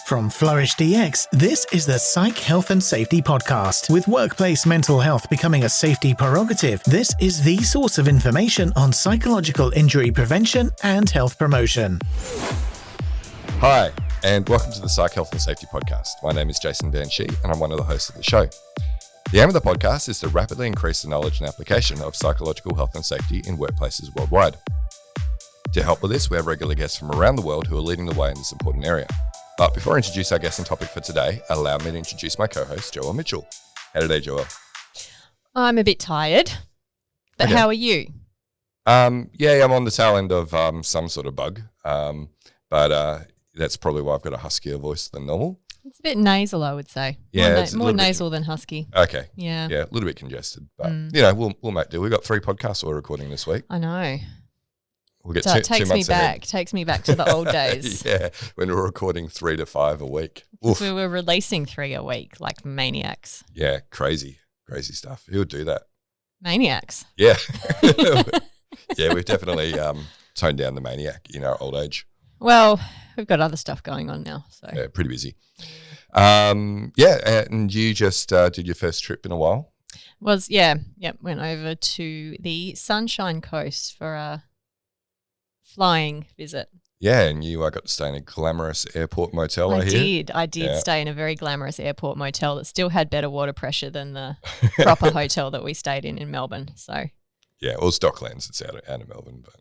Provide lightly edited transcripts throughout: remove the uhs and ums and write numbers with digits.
From FlourishDx, this is the Psych Health and Safety Podcast. With workplace mental health becoming a safety prerogative, this is the source of information on psychological injury prevention and health promotion. Hi, and welcome to the Psych Health and Safety Podcast. My name is Jason and I'm one of the hosts of the show. The aim of the podcast is to rapidly increase the knowledge and application of psychological health and safety in workplaces worldwide. To help with this, we have regular guests from around the world who are leading the way in this important area. But before I introduce our guest and topic for today, allow me to introduce my co-host, Joelle Mitchell. How today, Joelle? I'm a bit tired, but Okay. How are you? I'm on the tail end of some sort of bug, but that's probably why I've got a huskier voice than normal. It's a bit nasal, I would say. Yeah, it's a more little bit nasal than husky. Okay. Yeah. Yeah, a little bit congested, but we'll make do. We've got 3 podcasts we're recording this week. I know. We'll get So two it takes months me ahead. back. Takes me back to the old days. Yeah, when we were recording 3 to 5 a week. Oof. We were releasing 3 a week like maniacs. Yeah, crazy stuff. Who would do that? Maniacs. Yeah. Yeah, we've definitely toned down the maniac in our old age. Well, we've got other stuff going on now. So Yeah, pretty busy. And you just did your first trip in a while? went over to the Sunshine Coast for a flying visit. Yeah, and you got to stay in a glamorous airport motel, I hear. I did Yeah. stay in a very glamorous airport motel that still had better water pressure than the proper hotel that we stayed in Melbourne. So, Yeah, well, it's Docklands. It's out of Melbourne, but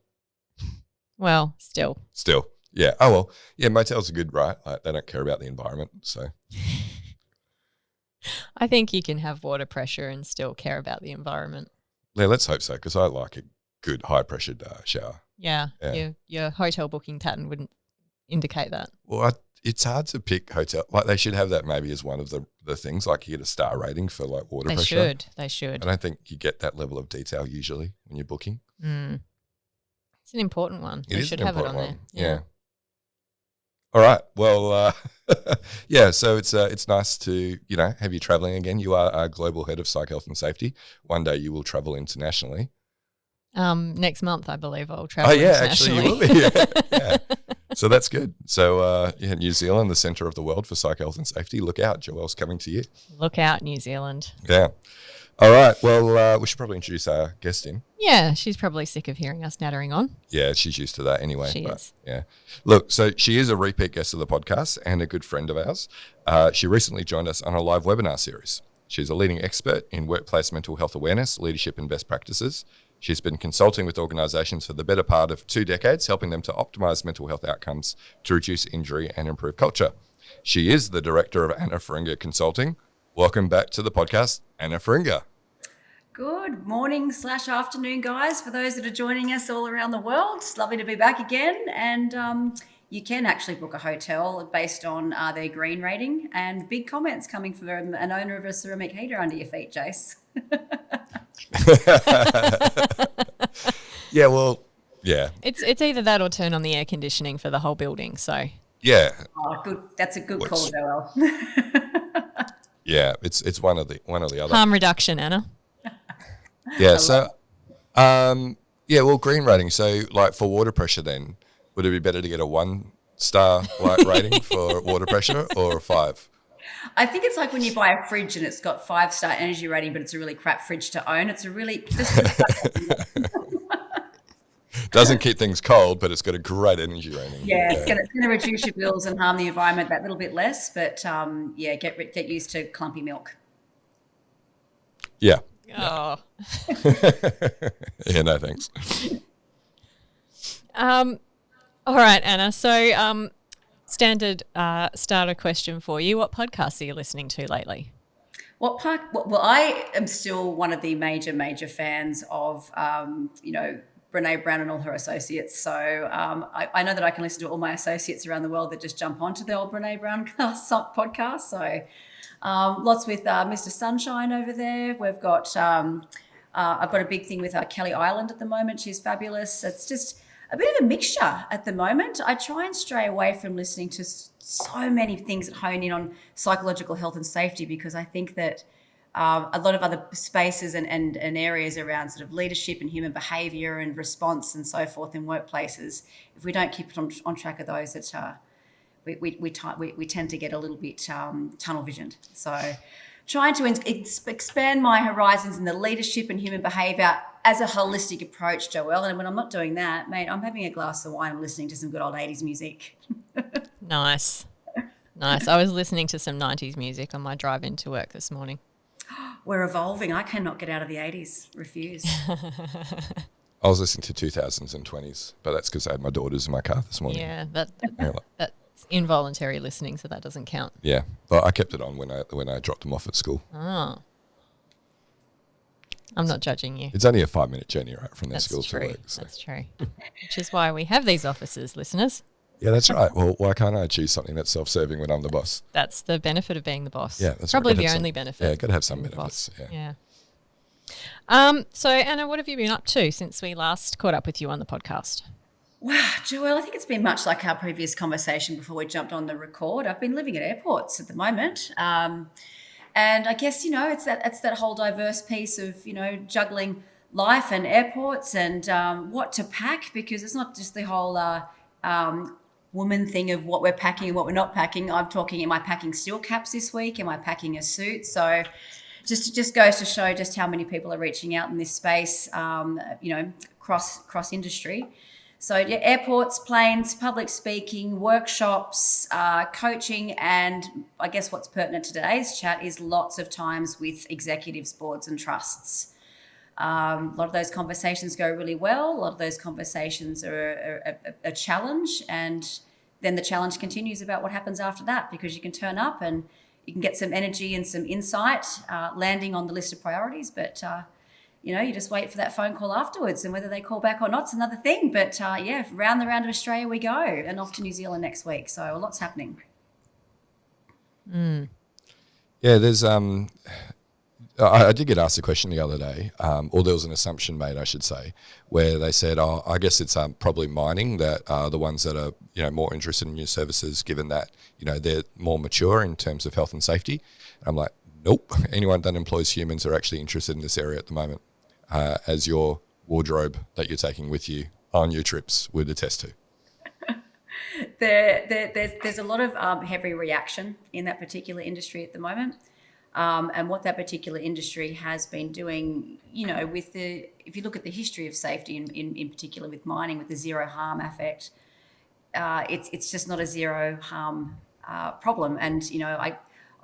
well, still. still. Yeah. Oh, well, yeah, motels are good, right? Like, they don't care about the environment, so. I think you can have water pressure and still care about the environment. Yeah, let's hope so, because I like a good high-pressured shower. Yeah. Yeah. Your hotel booking pattern wouldn't indicate that. Well, it's hard to pick hotel. Like, they should have that maybe as one of the things, like you get a star rating for like water They pressure. They should. I don't think you get that level of detail usually when you're booking. It's an important one. It They is should an have it on important there. one. Yeah. All right. Well, yeah. So it's nice to have you traveling again. You are our global head of Psych Health and Safety. One day you will travel internationally. Next month, I believe I'll travel. Oh yeah, actually you will be. internationally. Yeah. So that's good. So New Zealand, the centre of the world for Psych Health and Safety. Look out, Joelle's coming to you. Look out, New Zealand. Yeah. All right. Well, we should probably introduce our guest in. Yeah, she's probably sick of hearing us nattering on. Yeah, she's used to that anyway. She is. Yeah. Look, so she is a repeat guest of the podcast and a good friend of ours. She recently joined us on a live webinar series. She's a leading expert in workplace mental health awareness, leadership and best practices. She's been consulting with organisations for the better part of 2 decades, helping them to optimise mental health outcomes to reduce injury and improve culture. She is the director of Anna Feringa Consulting. Welcome back to the podcast, Anna Feringa. Good morning / afternoon, guys. For those that are joining us all around the world, it's lovely to be back again. And you can actually book a hotel based on their green rating, and big comments coming from an owner of a ceramic heater under your feet, Jace. Yeah, well, yeah. It's either that or turn on the air conditioning for the whole building. So Yeah. Oh, good. That's a good call, Joelle. Yeah, it's one or the other. harm reduction, Anna. Yeah, so well, green rating. So like for water pressure then, would it be better to get a 1-star rating for water pressure or a 5? I think it's like when you buy a fridge and it's got 5-star energy rating, but it's a really crap fridge to own. It's a really Doesn't keep things cold, but it's got a great energy rating. Yeah, it's going to reduce your bills and harm the environment that little bit less. But get used to clumpy milk. Yeah. Oh. Yeah, no thanks. All right, Anna. So standard starter question for you. What podcasts are you listening to lately? Well, I am still one of the major fans of, Brene Brown and all her associates. So I know that I can listen to all my associates around the world that just jump onto the old Brene Brown podcast. So lots with Mr. Sunshine over there. We've got, I've got a big thing with Kelly Ireland at the moment. She's fabulous. It's just a bit of a mixture at the moment. I try and stray away from listening to so many things that hone in on psychological health and safety, because I think that a lot of other spaces and areas around sort of leadership and human behaviour and response and so forth in workplaces, if we don't keep it on track of those, we tend to get a little bit tunnel visioned. So trying to expand my horizons in the leadership and human behaviour as a holistic approach, Joelle. And when I'm not doing that, mate, I'm having a glass of wine and listening to some good old 80s music. Nice. I was listening to some 90s music on my drive into work this morning. We're evolving. I cannot get out of the 80s. Refuse. I was listening to 2000s and 20s, but that's because I had my daughters in my car this morning. Yeah, that's involuntary listening, so that doesn't count. Yeah, but I kept it on when I dropped them off at school. Oh. I'm not judging you. It's only a 5-minute journey, right, from their school to work. So. That's true. Which is why we have these offices, listeners. Yeah, that's right. Well, why can't I choose something that's self-serving when I'm the boss? That's the benefit of being the boss. Yeah, that's probably right. the only benefit. Yeah, got to have some benefits. Yeah. So, Anna, what have you been up to since we last caught up with you on the podcast? Wow, Joelle, I think it's been much like our previous conversation before we jumped on the record. I've been living at airports at the moment. And I guess, it's that whole diverse piece of, juggling life and airports and what to pack, because it's not just the whole woman thing of what we're packing and what we're not packing. I'm talking, am I packing steel caps this week? Am I packing a suit? So just goes to show just how many people are reaching out in this space, cross industry. So yeah, airports, planes, public speaking, workshops, coaching, and I guess what's pertinent to today's chat is lots of times with executives, boards and trusts. A lot of those conversations go really well. A lot of those conversations are a challenge, and then the challenge continues about what happens after that, because you can turn up and you can get some energy and some insight landing on the list of priorities, but you just wait for that phone call afterwards, and whether they call back or not is another thing. But round the round of Australia we go, and off to New Zealand next week. So a lot's happening. Mm. Yeah, there's I did get asked a question the other day, or there was an assumption made, I should say, where they said, I guess it's probably mining that are the ones that are more interested in new services, given that they're more mature in terms of health and safety. And I'm like, nope. Anyone that employs humans are actually interested in this area at the moment, as your wardrobe that you're taking with you on your trips would attest to. There's a lot of heavy reaction in that particular industry at the moment. And what that particular industry has been doing, if you look at the history of safety, in particular with mining, with the zero harm affect, it's just not a zero harm problem. And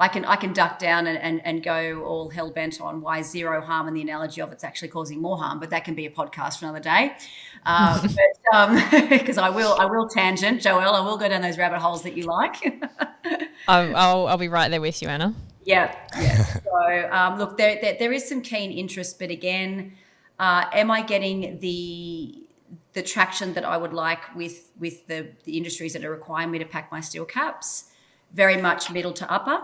I can duck down and go all hell bent on why zero harm and the analogy of it's actually causing more harm, but that can be a podcast for another day. Because I will tangent, Joelle. I will go down those rabbit holes that you like. I'll be right there with you, Anna. Yeah. So look, there is some keen interest, but again, am I getting the traction that I would like with the industries that are requiring me to pack my steel caps? Very much middle to upper.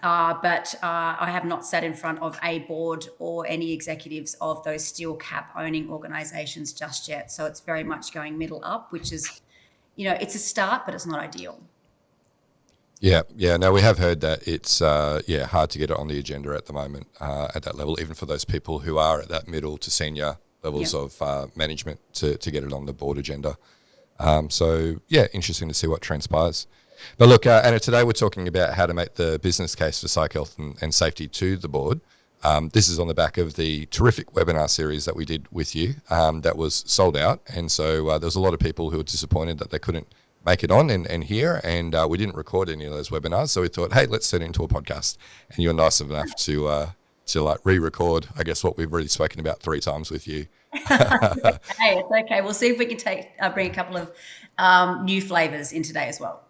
But I have not sat in front of a board or any executives of those steel cap owning organisations just yet. So it's very much going middle up, which is, it's a start, but it's not ideal. Yeah. No, we have heard that it's hard to get it on the agenda at the moment at that level, even for those people who are at that middle to senior levels of management to get it on the board agenda. Interesting to see what transpires. But look, Anna, today we're talking about how to make the business case for psych health and safety to the board. This is on the back of the terrific webinar series that we did with you that was sold out. And so there was a lot of people who were disappointed that they couldn't make it on and hear, and we didn't record any of those webinars. So we thought, hey, let's turn it into a podcast. And you're nice enough to re-record, I guess, what we've already spoken about 3 times with you. Hey, it's okay. We'll see if we can bring a couple of new flavours in today as well.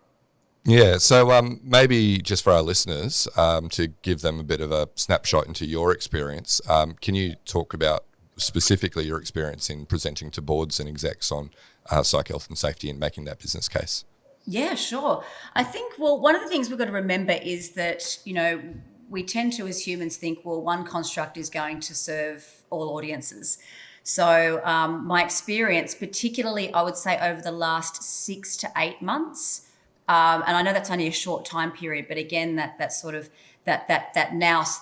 Yeah, so maybe just for our listeners, to give them a bit of a snapshot into your experience, can you talk about specifically your experience in presenting to boards and execs on psych health and safety and making that business case? Yeah, sure. I think, one of the things we've got to remember is that, we tend to, as humans, think, one construct is going to serve all audiences. So my experience, particularly, I would say over the last 6 to 8 months, and I know that's only a short time period, but again, that sort of that nous,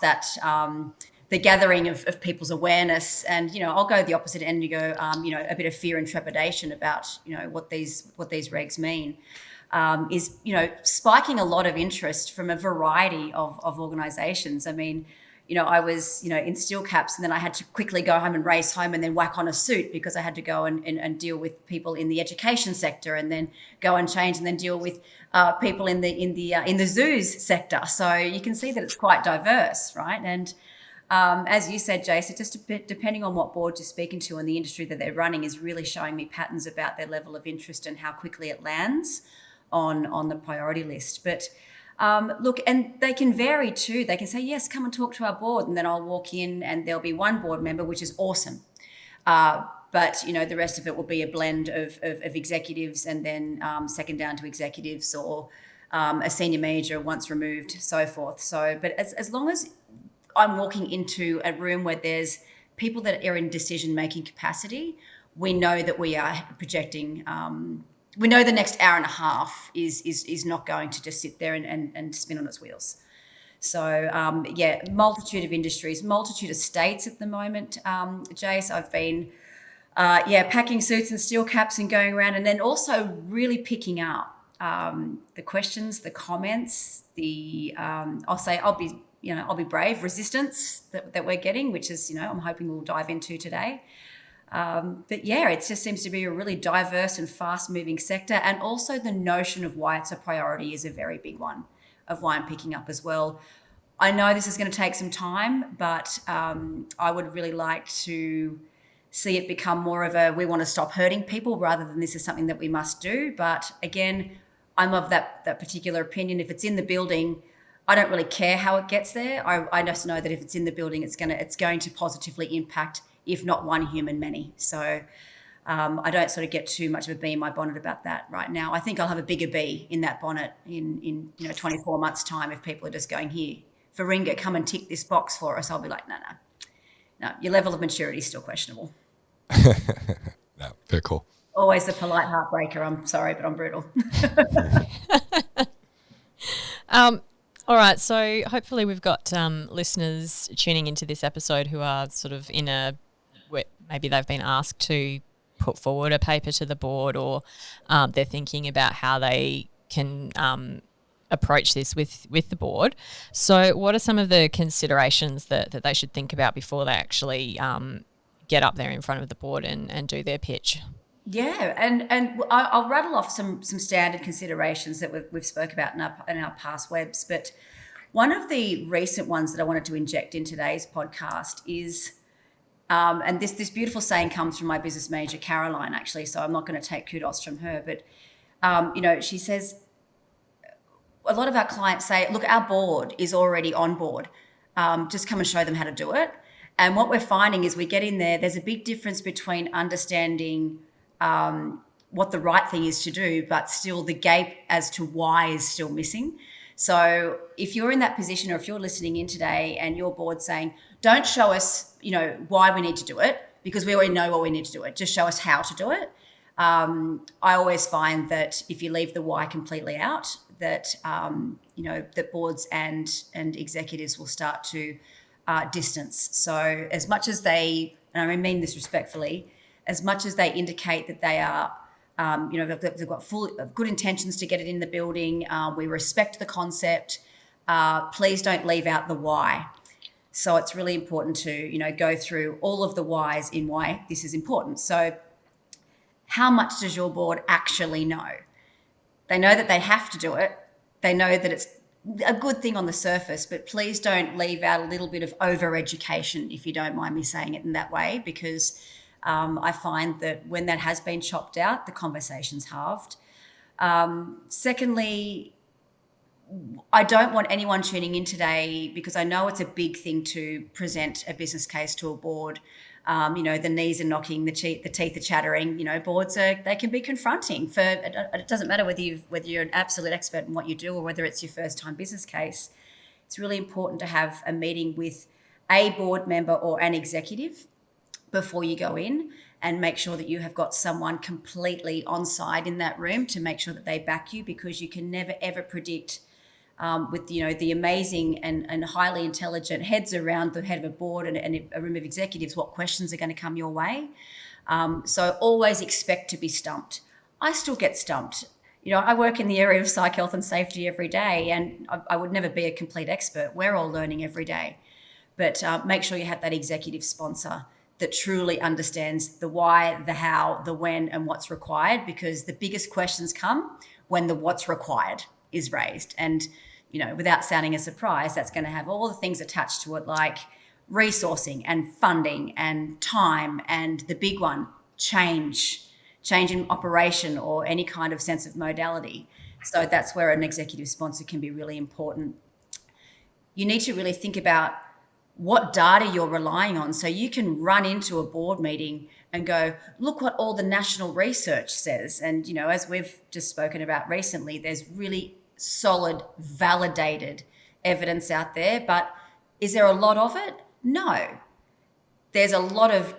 the gathering of people's awareness, and I'll go the opposite end. You go, a bit of fear and trepidation about what these regs mean. is, spiking a lot of interest from a variety of organisations. I mean, I was, in steel caps, and then I had to quickly go home and race home and then whack on a suit because I had to go and deal with people in the education sector, and then go and change and then deal with people in the zoos sector. So you can see that it's quite diverse, right? And as you said, Jace, it just depending on what board you're speaking to and the industry that they're running is really showing me patterns about their level of interest and how quickly it lands on the priority list. But look, and they can vary too. They can say, yes, come and talk to our board. And then I'll walk in and there'll be one board member, which is awesome. But, the rest of it will be a blend of executives, and then second down to executives, or a senior manager once removed, so forth. So, but as long as I'm walking into a room where there's people that are in decision-making capacity, we know that we are projecting, we know the next hour and a half is not going to just sit there and spin on its wheels. So, multitude of industries, multitude of states at the moment. Jace, I've been, packing suits and steel caps and going around, and then also really picking up the questions, the comments, I'll be brave, resistance that we're getting, which is, I'm hoping we'll dive into today. But it just seems to be a really diverse and fast-moving sector. And also the notion of why it's a priority is a very big one, of why I'm picking up as well. I know this is going to take some time, but I would really like to see it become more of a, we want to stop hurting people rather than this is something that we must do. But again, I'm of that particular opinion. If it's in the building, I don't really care how it gets there. I just know that if it's in the building, it's going to positively impact, if not one human, many. So I don't sort of get too much of a bee in my bonnet about that right now. I think I'll have a bigger bee in that bonnet in 24 months' time if people are just going, here, Feringa, come and tick this box for us. I'll be like, no, your level of maturity is still questionable. No, very cool. Always the polite heartbreaker. I'm sorry, but I'm brutal. All right, so hopefully we've got listeners tuning into this episode who are sort of maybe they've been asked to put forward a paper to the board, or they're thinking about how they can approach this with the board. So what are some of the considerations that they should think about before they actually get up there in front of the board and do their pitch? Yeah, and I'll rattle off some standard considerations that we've spoke about in our past webs. But one of the recent ones that I wanted to inject in today's podcast is, and this beautiful saying comes from my business manager, Caroline, actually, so I'm not going to take kudos from her. But, she says, a lot of our clients say, look, our board is already on board. Just come and show them how to do it. And what we're finding is we get in there's a big difference between understanding what the right thing is to do, but still the gate as to why is still missing. So if you're in that position, or if you're listening in today and your board's saying, don't show us, why we need to do it, because we already know what we need to do it. Just show us how to do it. I always find that if you leave the why completely out, that, that boards and executives will start to distance. So as much as they, and I mean this respectfully, as much as they indicate that they are, they've got good intentions to get it in the building, we respect the concept, please don't leave out the why. So it's really important to, go through all of the whys in why this is important. So how much does your board actually know? They know that they have to do it. They know that it's a good thing on the surface, but please don't leave out a little bit of over-education, if you don't mind me saying it in that way, because I find that when that has been chopped out, the conversation's halved. Secondly, I don't want anyone tuning in today, because I know it's a big thing to present a business case to a board. The knees are knocking, the teeth are chattering. Boards they can be confronting. It doesn't matter whether you're an absolute expert in what you do or whether it's your first time business case. It's really important to have a meeting with a board member or an executive before you go in, and make sure that you have got someone completely on side in that room to make sure that they back you, because you can never ever predict with the amazing and highly intelligent heads around the head of a board and a room of executives what questions are going to come your way. So always expect to be stumped. I still get stumped. I work in the area of psych health and safety every day, and I would never be a complete expert. We're all learning every day. But make sure you have that executive sponsor that truly understands the why, the how, the when, and what's required, because the biggest questions come when the what's required is raised. And, without sounding a surprise, that's going to have all the things attached to it, like resourcing and funding and time, and the big one, change in operation or any kind of sense of modality. So that's where an executive sponsor can be really important. You need to really think about what data you're relying on. So you can run into a board meeting and go, look what all the national research says. And, as we've just spoken about recently, there's really solid, validated evidence out there. But is there a lot of it? No. There's a lot of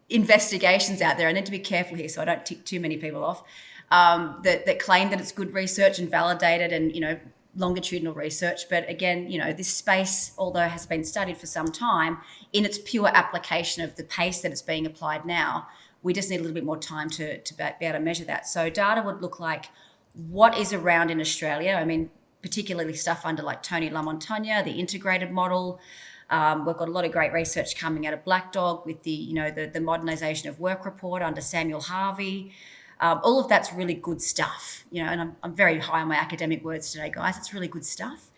investigations out there. I need to be careful here so I don't tick too many people off, that claim that it's good research and validated and, longitudinal research. But again, this space, although has been studied for some time, in its pure application of the pace that it's being applied now, we just need a little bit more time to be able to measure that. So data would look like what is around in Australia. I mean, particularly stuff under like Tony LaMontagne, the integrated model. We've got a lot of great research coming out of Black Dog with the modernisation of work report under Samuel Harvey. All of that's really good stuff, and I'm very high on my academic words today, guys. It's really good stuff.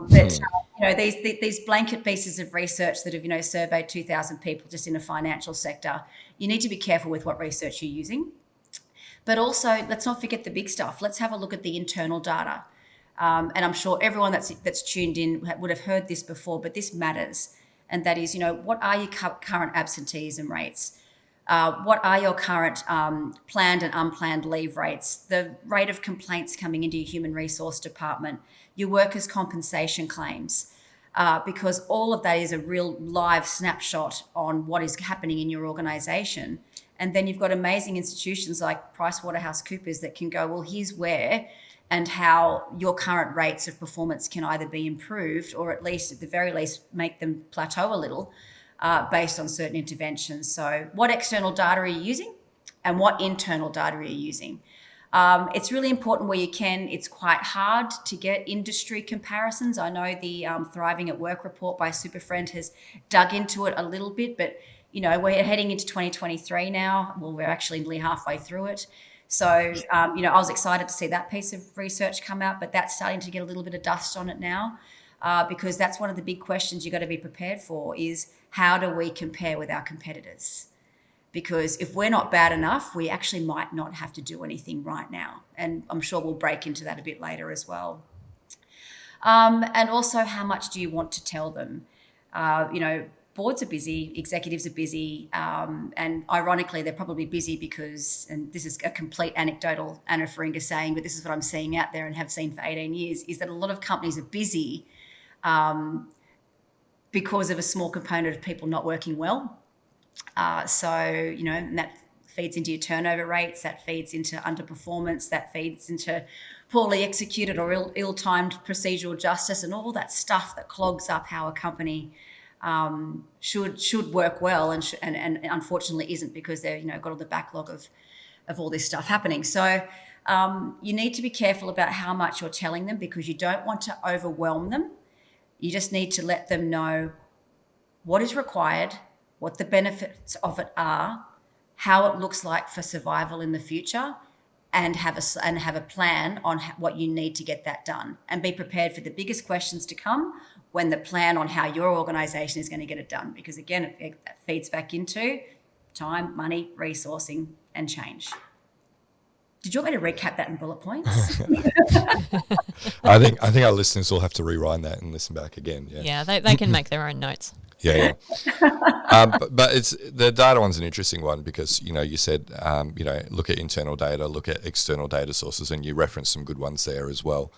These blanket pieces of research that have, surveyed 2,000 people just in the financial sector, you need to be careful with what research you're using. But also, let's not forget the big stuff. Let's have a look at the internal data. And I'm sure everyone that's tuned in would have heard this before, but this matters. And that is, what are your current absenteeism rates? What are your current planned and unplanned leave rates? The rate of complaints coming into your human resource department, your workers' compensation claims, because all of that is a real live snapshot on what is happening in your organisation. And then you've got amazing institutions like PricewaterhouseCoopers that can go, well, here's where and how your current rates of performance can either be improved or at least, at the very least, make them plateau a little based on certain interventions. So what external data are you using and what internal data are you using? It's really important where you can. It's quite hard to get industry comparisons. I know the Thriving at Work report by Superfriend has dug into it a little bit, but we're heading into 2023 now. Well, we're actually nearly halfway through it. So, I was excited to see that piece of research come out, but that's starting to get a little bit of dust on it now, because that's one of the big questions you've got to be prepared for is how do we compare with our competitors? Because if we're not bad enough, we actually might not have to do anything right now. And I'm sure we'll break into that a bit later as well. And also, how much do you want to tell them? Boards are busy, executives are busy, and ironically, they're probably busy because, and this is a complete anecdotal Anna Feringa saying, but this is what I'm seeing out there and have seen for 18 years, is that a lot of companies are busy because of a small component of people not working well. And that feeds into your turnover rates, that feeds into underperformance, that feeds into poorly executed or ill-timed procedural justice and all that stuff that clogs up how a company should work well and unfortunately isn't because they've got all the backlog of all this stuff happening. So you need to be careful about how much you're telling them because you don't want to overwhelm them. You just need to let them know what is required, what the benefits of it are, how it looks like for survival in the future, and have a plan on what you need to get that done, and be prepared for the biggest questions to come when the plan on how your organisation is going to get it done. Because again, it feeds back into time, money, resourcing, and change. Did you want me to recap that in bullet points? I think our listeners will have to rewind that and listen back again. Yeah, they can make their own notes. Yeah. But it's the data one's an interesting one because you said look at internal data, look at external data sources, and you referenced some good ones there as well.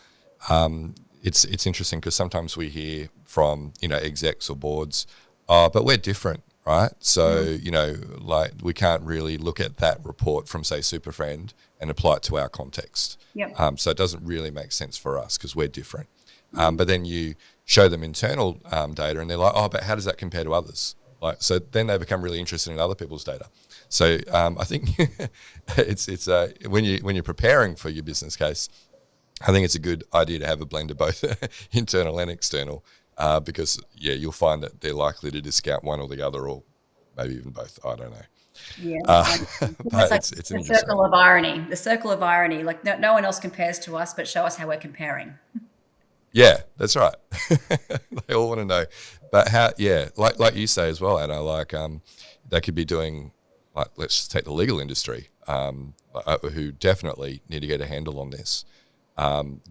It's interesting because sometimes we hear from execs or boards, but we're different, right? So we can't really look at that report from say Superfriend and apply it to our context. Yep. So it doesn't really make sense for us because we're different. But then you show them internal data and they're like, oh, but how does that compare to others? Like, so then they become really interested in other people's data. So I think it's when you're preparing for your business case, I think it's a good idea to have a blend of both internal and external, because you'll find that they're likely to discount one or the other, or maybe even both. I don't know. Yeah, But like it's the an circle of irony. The circle of irony. Like no one else compares to us, but show us how we're comparing. Yeah, that's right. They all want to know. But how? Yeah, like you say as well, Anna. Like they could be doing, like, let's take the legal industry, who definitely need to get a handle on this.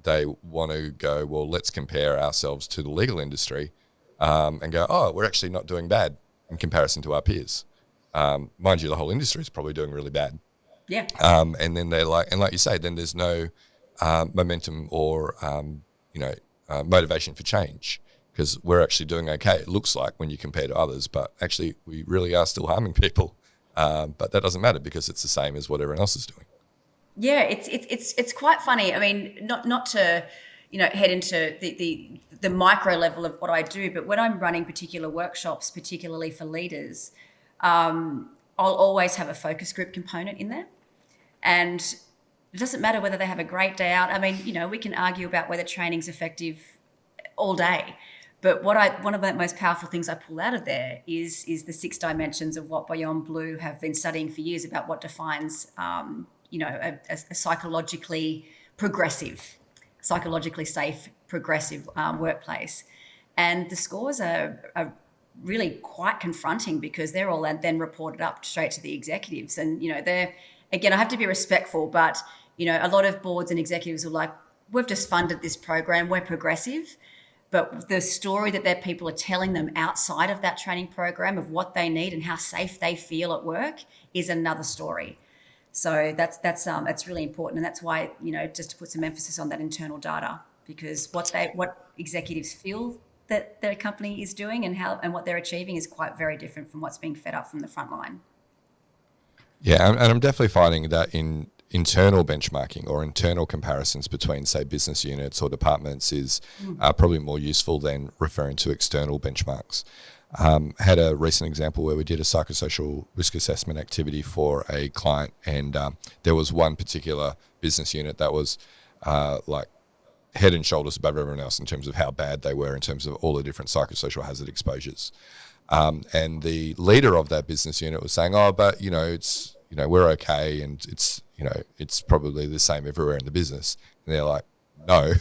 They want to go, well, let's compare ourselves to the legal industry, and go, oh, we're actually not doing bad in comparison to our peers. Mind you, the whole industry is probably doing really bad. Yeah. And then they're like, and like you say, then there's no momentum or motivation for change, because we're actually doing okay, it looks like, when you compare to others, but actually we really are still harming people. But that doesn't matter because it's the same as what everyone else is doing. Yeah, it's quite funny. I mean, not to head into the micro level of what I do, but when I'm running particular workshops, particularly for leaders, I'll always have a focus group component in there, and it doesn't matter whether they have a great day out. I mean, we can argue about whether training's effective all day, but one of the most powerful things I pull out of there is the 6 dimensions of what Beyond Blue have been studying for years about what defines a psychologically progressive, psychologically safe, progressive workplace. And the scores are really quite confronting, because they're all then reported up straight to the executives. And, they're, again, I have to be respectful, but, a lot of boards and executives are like, we've just funded this program, we're progressive. But the story that their people are telling them outside of that training program of what they need and how safe they feel at work is another story. So that's really important, and that's why, just to put some emphasis on that internal data, because what executives feel that their company is doing and what they're achieving is quite very different from what's being fed up from the front line. Yeah, and I'm definitely finding that in internal benchmarking or internal comparisons between, say, business units or departments is probably more useful than referring to external benchmarks. Had a recent example where we did a psychosocial risk assessment activity for a client, and there was one particular business unit that was like head and shoulders above everyone else in terms of how bad they were in terms of all the different psychosocial hazard exposures. And the leader of that business unit was saying, oh, but, it's, we're okay, and it's probably the same everywhere in the business. And they're like, no,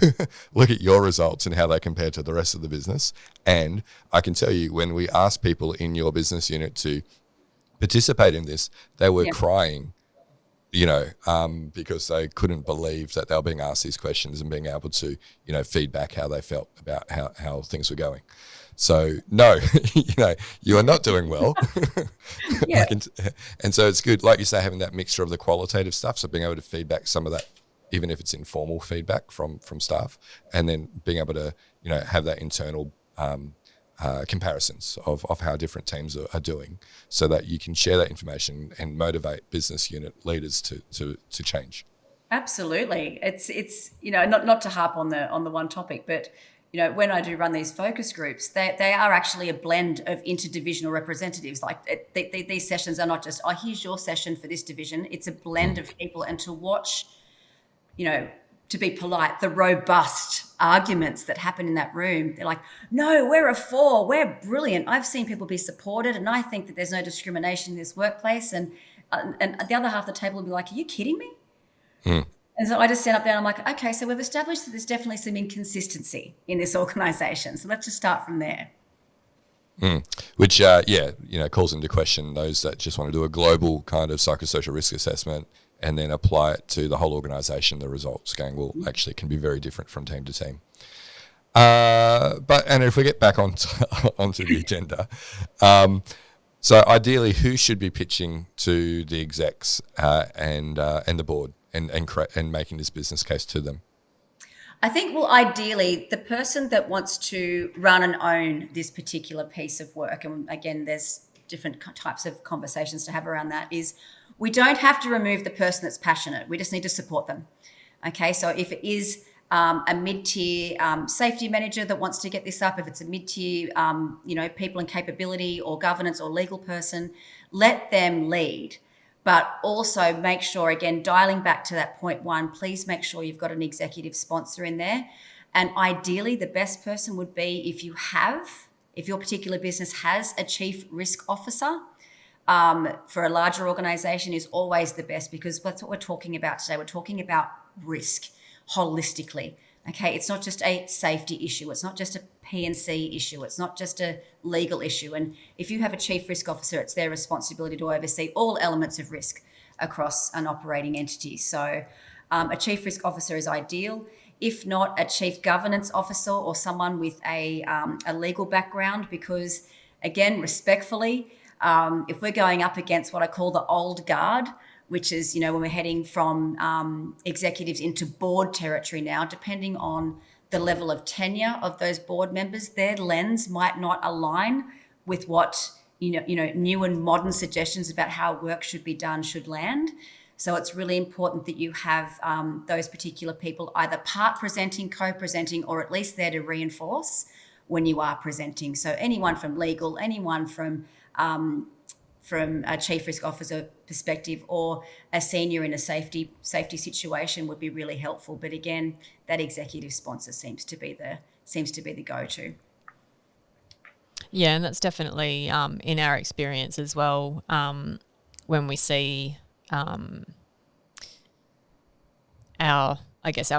look at your results and how they compare to the rest of the business. And I can tell you, when we asked people in your business unit to participate in this, they were crying, because they couldn't believe that they were being asked these questions and being able to, feedback how they felt about how things were going. So no, you are not doing well. Yeah. And so it's good, like you say, having that mixture of the qualitative stuff. So being able to feedback some of that, even if it's informal feedback from staff, and then being able to, have that internal comparisons of how different teams are doing, so that you can share that information and motivate business unit leaders to change. Absolutely. It's not to harp on the one topic, but when I do run these focus groups, they are actually a blend of interdivisional representatives. Like these sessions are not just, oh, here's your session for this division. It's a blend of people, and to watch, to be polite, the robust arguments that happen in that room. They're like, no, we're a 4, we're brilliant. I've seen people be supported, and I think that there's no discrimination in this workplace. And the other half of the table will be like, are you kidding me? And so I just stand up there and I'm like, okay, so we've established that there's definitely some inconsistency in this organisation. So let's just start from there. Which, calls into question those that just want to do a global kind of psychosocial risk assessment and then apply it to the whole organisation. The results going, well, actually it can be very different from team to team. But if we get back onto the agenda, so ideally, who should be pitching to the execs and the board and making this business case to them? I think, well, ideally, the person that wants to run and own this particular piece of work, and again, there's different types of conversations to have around that, is we don't have to remove the person that's passionate. We just need to support them. Okay, so if it is a mid-tier safety manager that wants to get this up, if it's a mid-tier, people and capability or governance or legal person, let them lead. But also make sure, again, dialing back to that point one, please make sure you've got an executive sponsor in there. And ideally, the best person would be if your particular business has a chief risk officer. For a larger organization is always the best, because that's what we're talking about today. We're talking about risk holistically. Okay, it's not just a safety issue. It's not just a P&C issue. It's not just a legal issue. And if you have a chief risk officer, it's their responsibility to oversee all elements of risk across an operating entity. So a chief risk officer is ideal. If not, a chief governance officer or someone with a legal background, because again, respectfully, if we're going up against what I call the old guard, which is, when we're heading from executives into board territory now, depending on the level of tenure of those board members, their lens might not align with what, new and modern suggestions about how work should be done should land. So it's really important that you have those particular people either part presenting, co-presenting, or at least there to reinforce when you are presenting. So anyone from legal, anyone from a chief risk officer perspective, or a senior in a safety situation would be really helpful. But again, that executive sponsor seems to be the go-to. Yeah, and that's definitely in our experience as well. When we see our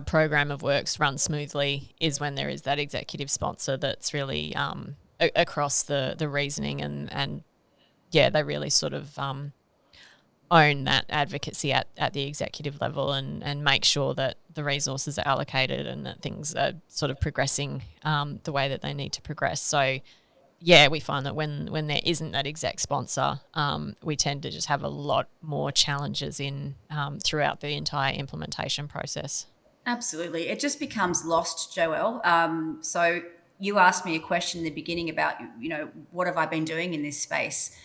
program of works run smoothly is when there is that executive sponsor that's really across the reasoning and they really sort of own that advocacy at the executive level and make sure that the resources are allocated and that things are sort of progressing the way that they need to progress. So, we find that when there isn't that exec sponsor, we tend to just have a lot more challenges throughout the entire implementation process. Absolutely. It just becomes lost, Joelle. So you asked me a question in the beginning about, what have I been doing in this space?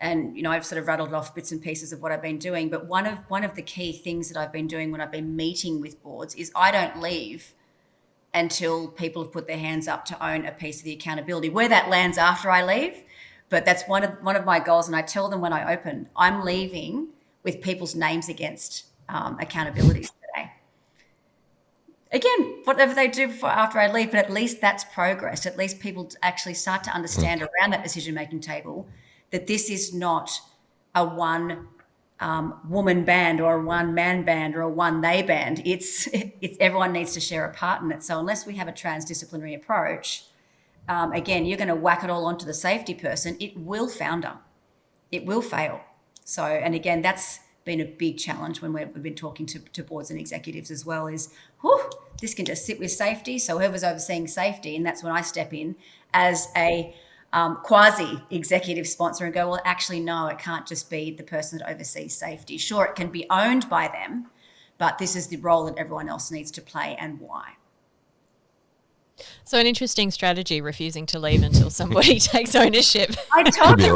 And, I've sort of rattled off bits and pieces of what I've been doing. But one of the key things that I've been doing when I've been meeting with boards is I don't leave until people have put their hands up to own a piece of the accountability. Where that lands after I leave, but that's one of my goals. And I tell them when I open, I'm leaving with people's names against accountabilities today. Again, whatever they do after I leave, but at least that's progress. At least people actually start to understand around that decision-making table that this is not a one woman band or a one man band or a one they band. It's everyone needs to share a part in it. So unless we have a transdisciplinary approach, again, you're going to whack it all onto the safety person. It will founder. It will fail. So, and again, that's been a big challenge when we've been talking to boards and executives as well is, this can just sit with safety. So whoever's overseeing safety, and that's when I step in as a quasi-executive sponsor and go, well, actually, no, it can't just be the person that oversees safety. Sure, it can be owned by them, but this is the role that everyone else needs to play and why. So an interesting strategy, refusing to leave until somebody takes ownership. I told you,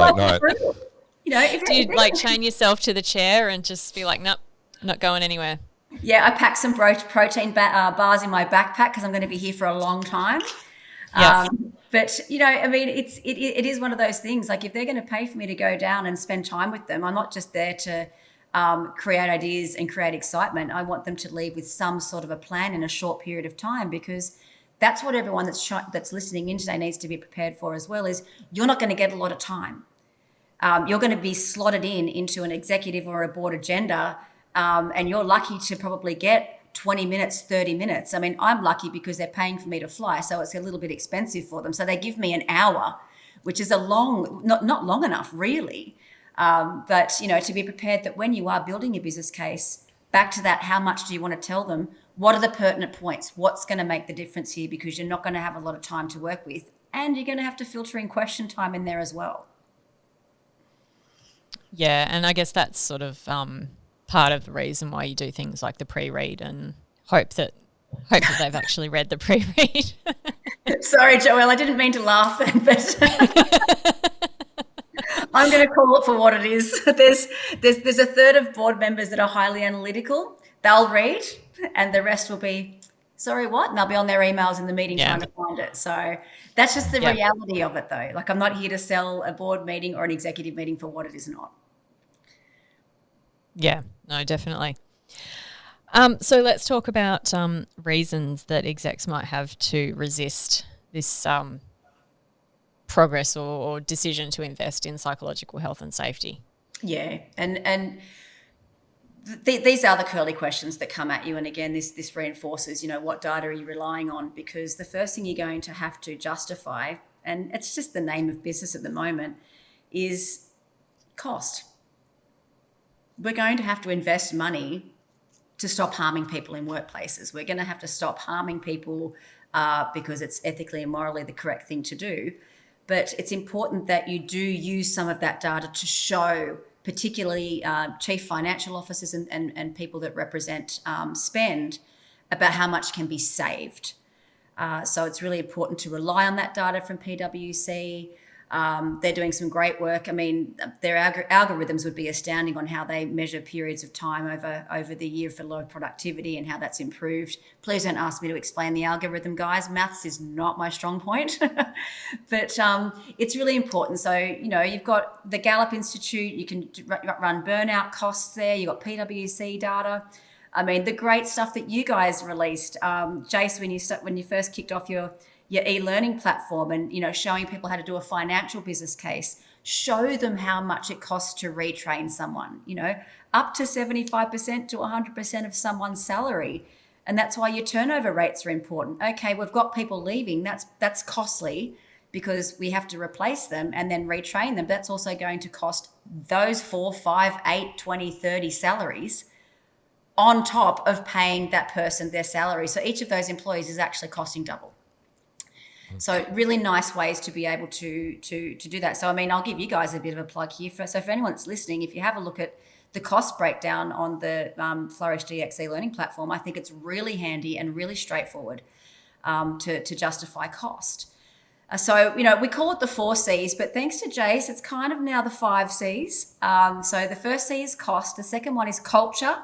do you chain yourself to the chair and just be like, nope, not going anywhere? Yeah, I pack some protein bars in my backpack because I'm going to be here for a long time. Yes. But, it is one of those things, like if they're going to pay for me to go down and spend time with them, I'm not just there to create ideas and create excitement. I want them to leave with some sort of a plan in a short period of time, because that's what everyone that's listening in today needs to be prepared for as well, is you're not going to get a lot of time. You're going to be slotted into an executive or a board agenda, and you're lucky to probably get 20 minutes, 30 minutes. I mean, I'm lucky because they're paying for me to fly, so it's a little bit expensive for them. So they give me an hour, which is not long enough really. But, to be prepared that when you are building a business case, back to that, how much do you want to tell them? What are the pertinent points? What's going to make the difference here? Because you're not going to have a lot of time to work with, and you're going to have to filter in question time in there as well. Yeah, and I guess that's sort of part of the reason why you do things like the pre-read and hope that they've actually read the pre-read. Sorry, Joelle, I didn't mean to laugh then, but I'm going to call it for what it is. There's a third of board members that are highly analytical. They'll read, and the rest will be sorry, what? And they'll be on their emails in the meeting Yeah. trying to find it. So that's just the Yeah. reality of it, though. Like, I'm not here to sell a board meeting or an executive meeting for what it is not. Yeah, no, definitely. So let's talk about reasons that execs might have to resist this progress or decision to invest in psychological health and safety. Yeah, and these are the curly questions that come at you. And again, this reinforces, you know, what data are you relying on? Because the first thing you're going to have to justify, and it's just the name of business at the moment, is cost. We're going to have to invest money to stop harming people in workplaces. We're going to have to stop harming people because it's ethically and morally the correct thing to do. But it's important that you do use some of that data to show, particularly chief financial officers and people that represent spend, about how much can be saved. So it's really important to rely on that data from PwC. They're doing some great work. I mean, their algorithms would be astounding on how they measure periods of time over the year for low productivity and how that's improved. Please don't ask me to explain the algorithm, guys. Maths is not my strong point, but it's really important. So, you know, you've got the Gallup Institute. You can run burnout costs there. You've got PwC data. I mean, the great stuff that you guys released, Jace, when you first kicked off your e-learning platform and, you know, showing people how to do a financial business case, show them how much it costs to retrain someone, you know, up to 75% to 100% of someone's salary. And that's why your turnover rates are important. Okay, we've got people leaving. That's costly because we have to replace them and then retrain them. That's also going to cost those 4, 5, 8, 20, 30 salaries on top of paying that person their salary. So each of those employees is actually costing double. So really nice ways to be able to do that. So, I mean, I'll give you guys a bit of a plug here. So for anyone that's listening, if you have a look at the cost breakdown on the FlourishDx e-learning platform, I think it's really handy and really straightforward to justify cost. So, you know, we call it the 4 C's, but thanks to Jace, it's kind of now the 5 C's. So the first C is cost. The second one is culture.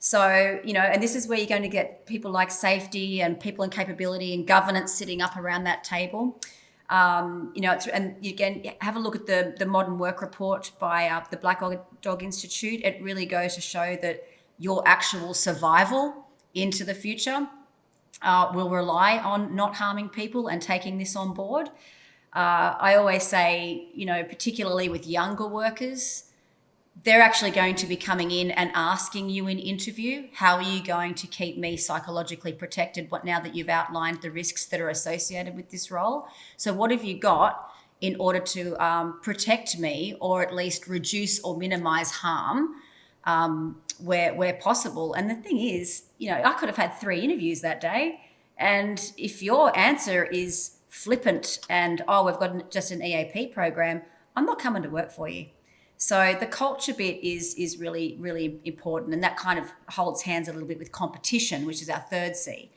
So, you know, and this is where you're going to get people like safety and people and capability and governance sitting up around that table. You know, and you can have a look at the Modern Work Report by the Black Dog Institute. It really goes to show that your actual survival into the future will rely on not harming people and taking this on board. I always say, you know, particularly with younger workers, they're actually going to be coming in and asking you in interview, how are you going to keep me psychologically protected now that you've outlined the risks that are associated with this role? So what have you got in order to protect me or at least reduce or minimize harm where possible? And the thing is, you know, I could have had 3 interviews that day. And if your answer is flippant and, oh, we've got just an EAP program, I'm not coming to work for you. So the culture bit is really, really important. And that kind of holds hands a little bit with competition, which is our 3rd C.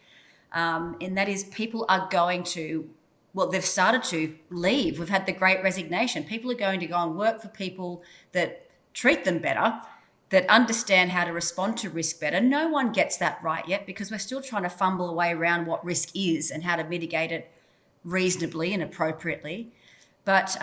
And that is people are going to, well, they've started to leave. We've had the great resignation. People are going to go and work for people that treat them better, that understand how to respond to risk better. No one gets that right yet because we're still trying to fumble away around what risk is and how to mitigate it reasonably and appropriately. But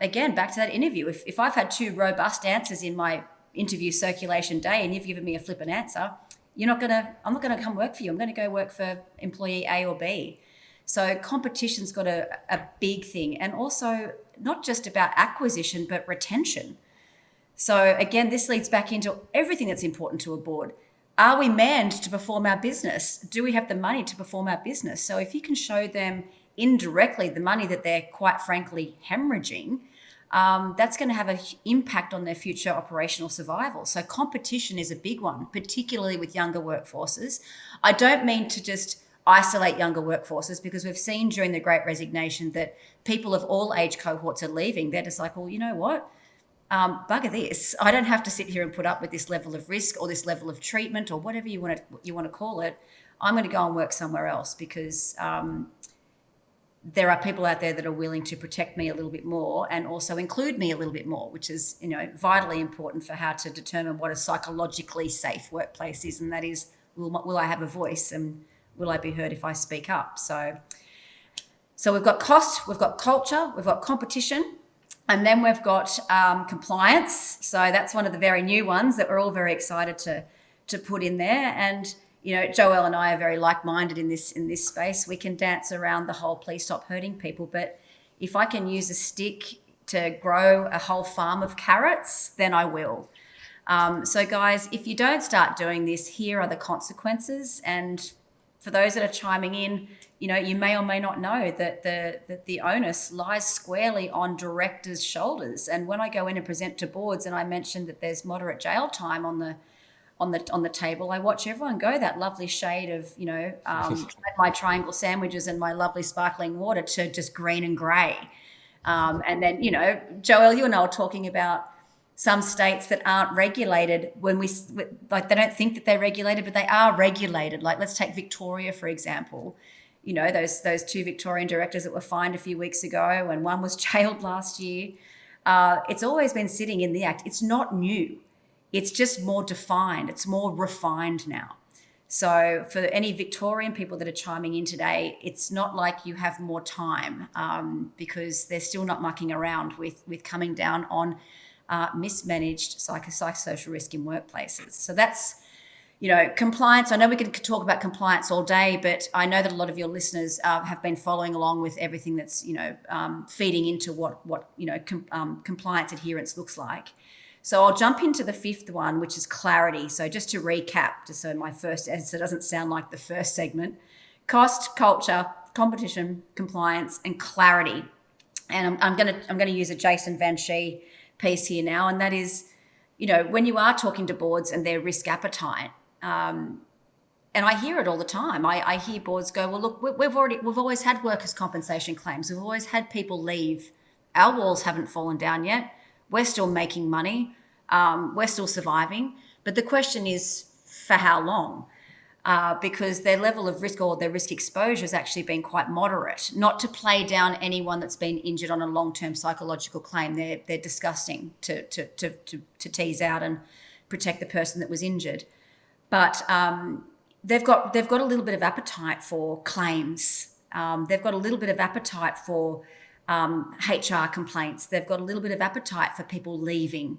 again, back to that interview, if I've had 2 robust answers in my interview circulation day and you've given me a flippant answer, I'm not going to come work for you. I'm going to go work for employee A or B. So competition's got a big thing, and also not just about acquisition, but retention. So again, this leads back into everything that's important to a board. Are we manned to perform our business? Do we have the money to perform our business? So if you can show them indirectly the money that they're quite frankly hemorrhaging, that's going to have an impact on their future operational survival. So competition is a big one, particularly with younger workforces. I don't mean to just isolate younger workforces, because we've seen during the Great Resignation that people of all age cohorts are leaving. They're just like, well, you know what? Bugger this. I don't have to sit here and put up with this level of risk or this level of treatment or whatever you want to call it. I'm going to go and work somewhere else because there are people out there that are willing to protect me a little bit more and also include me a little bit more, which is, you know, vitally important for how to determine what a psychologically safe workplace is. And that is, will I have a voice and will I be heard if I speak up? So we've got cost, we've got culture, we've got competition, and then we've got compliance. So that's one of the very new ones that we're all very excited to put in there. And Joelle and I are very like-minded in this space. We can dance around the whole please stop hurting people, but if I can use a stick to grow a whole farm of carrots, then I will. So guys, if you don't start doing this, here are the consequences. And for those that are chiming in, you may or may not know that the onus lies squarely on directors' shoulders. And when I go in and present to boards and I mention that there's moderate jail time on the table, I watch everyone go that lovely shade of, my triangle sandwiches and my lovely sparkling water to just green and grey. And then, Joelle, you and I were talking about some states that aren't regulated when they don't think that they're regulated, but they are regulated. Like, let's take Victoria, for example. Those 2 Victorian directors that were fined a few weeks ago, and one was jailed last year. It's always been sitting in the Act. It's not new. It's just more defined. It's more refined now. So for any Victorian people that are chiming in today, it's not like you have more time because they're still not mucking around with coming down on mismanaged psychosocial risk in workplaces. So that's, compliance. I know we could talk about compliance all day, but I know that a lot of your listeners have been following along with everything that's, feeding into what compliance adherence looks like. So I'll jump into the 5th one, which is clarity. So just to recap, so my first answer doesn't sound like the first segment: cost, culture, competition, compliance, and clarity. And I'm going to use a Jason Van Schie piece here now, and that is, when you are talking to boards and their risk appetite, and I hear it all the time. I hear boards go, well, look, we've always had workers' compensation claims. We've always had people leave. Our walls haven't fallen down yet. We're still making money. We're still surviving. But the question is, for how long? Because their level of risk or their risk exposure has actually been quite moderate. Not to play down anyone that's been injured on a long-term psychological claim. They're disgusting to tease out and protect the person that was injured. But they've got a little bit of appetite for claims. They've got a little bit of appetite for HR complaints. They've got a little bit of appetite for people leaving.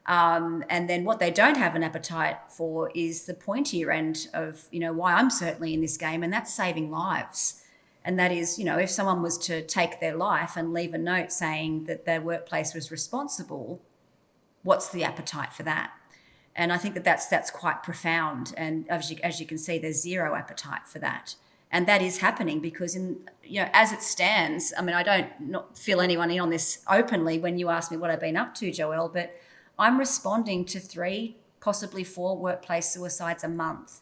And then what they don't have an appetite for is the pointier end of, why I'm certainly in this game, and that's saving lives. And that is, if someone was to take their life and leave a note saying that their workplace was responsible, what's the appetite for that? And I think that's quite profound. And as you can see, there's zero appetite for that. And that is happening because as it stands, I mean, I don't not fill anyone in on this openly when you ask me what I've been up to, Joelle, but I'm responding to 3, possibly 4 workplace suicides a month.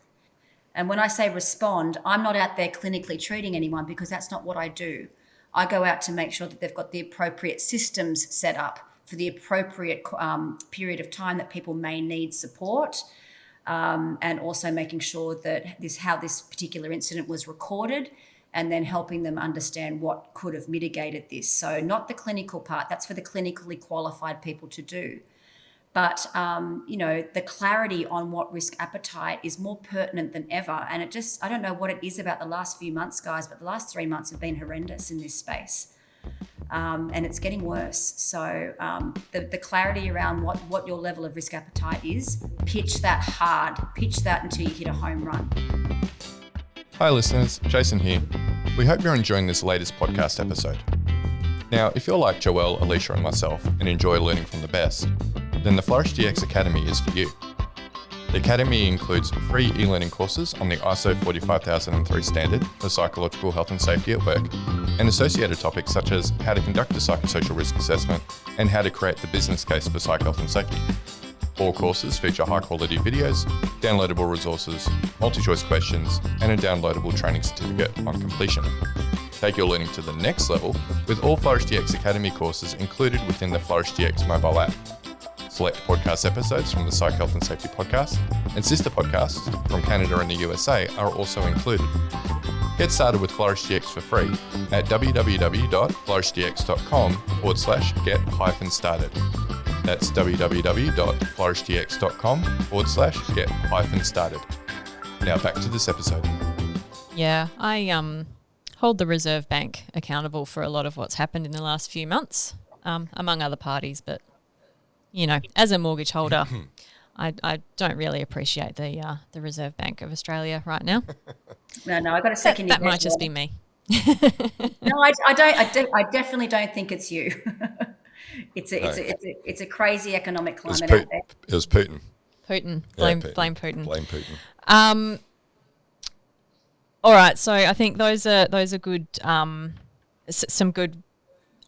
And when I say respond, I'm not out there clinically treating anyone because that's not what I do. I go out to make sure that they've got the appropriate systems set up for the appropriate period of time that people may need support. And also making sure that how this particular incident was recorded, and then helping them understand what could have mitigated this. So not the clinical part, that's for the clinically qualified people to do. But, the clarity on what risk appetite is more pertinent than ever. And I don't know what it is about the last few months, guys, but the last 3 months have been horrendous in this space. And it's getting worse. So the clarity around what your level of risk appetite is, pitch that hard, pitch that until you hit a home run. Hi listeners, Jason here. We hope you're enjoying this latest podcast episode. Now, if you're like Joelle, Alicia and myself and enjoy learning from the best, then the FlourishDx Academy is for you. The Academy includes free e-learning courses on the ISO 45003 standard for psychological health and safety at work, and associated topics such as how to conduct a psychosocial risk assessment and how to create the business case for psych health and safety. All courses feature high-quality videos, downloadable resources, multi-choice questions, and a downloadable training certificate on completion. Take your learning to the next level with all FlourishDx Academy courses included within the FlourishDx mobile app. Select podcast episodes from the Psych Health and Safety podcast and sister podcasts from Canada and the USA are also included. Get started with FlourishDx for free at www.flourishdx.com/get-started. That's www.flourishdx.com/get-started. Now back to this episode. Yeah, I hold the Reserve Bank accountable for a lot of what's happened in the last few months, among other parties. But, as a mortgage holder, I don't really appreciate the Reserve Bank of Australia right now. No, I got a second. That might just be me. No, I don't. I definitely don't think it's you. It's a crazy economic climate out there. It was Putin. Putin. Yeah, Blame Putin. Blame Putin. All right, so I think those are good, some good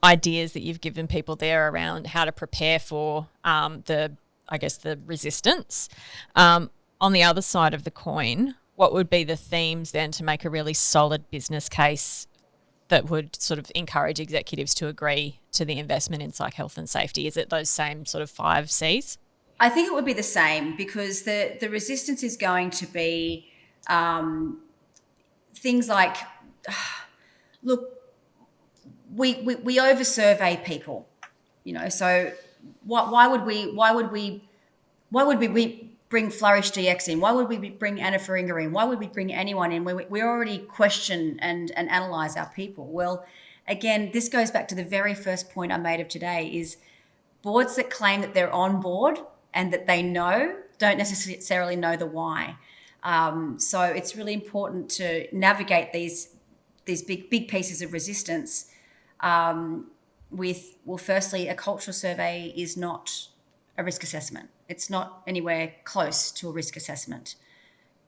ideas that you've given people there around how to prepare for the resistance. On the other side of the coin, what would be the themes then to make a really solid business case that would sort of encourage executives to agree to the investment in psych health and safety? Is it those same sort of 5 C's? I think it would be the same, because the resistance is going to be things like, look, we oversurvey people, so why would we bring FlourishDx in? Why would we bring Anna Feringa in? Why would we bring anyone in? We already question and analyze our people. Well, again, this goes back to the very first point I made of today, is boards that claim that they're on board and that they know don't necessarily know the why. So it's really important to navigate these big pieces of resistance firstly, a cultural survey is not a risk assessment. It's not anywhere close to a risk assessment.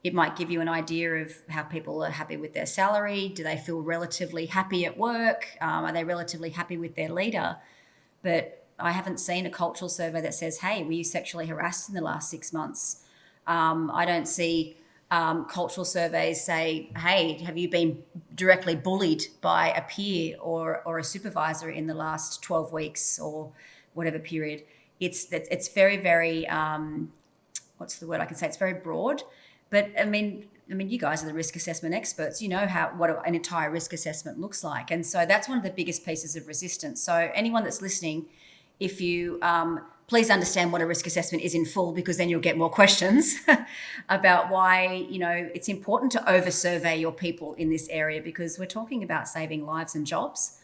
It might give you an idea of how people are happy with their salary. Do they feel relatively happy at work? Are they relatively happy with their leader? But I haven't seen a cultural survey that says, hey, were you sexually harassed in the last 6 months? I don't see cultural surveys say, hey, have you been directly bullied by a peer or a supervisor in the last 12 weeks or whatever period. It's very, very, what's the word I can say? It's very broad. But I mean, you guys are the risk assessment experts. You know what an entire risk assessment looks like. And so that's one of the biggest pieces of resistance. So anyone that's listening, if you please understand what a risk assessment is in full, because then you'll get more questions about why, it's important to over-survey your people in this area, because we're talking about saving lives and jobs.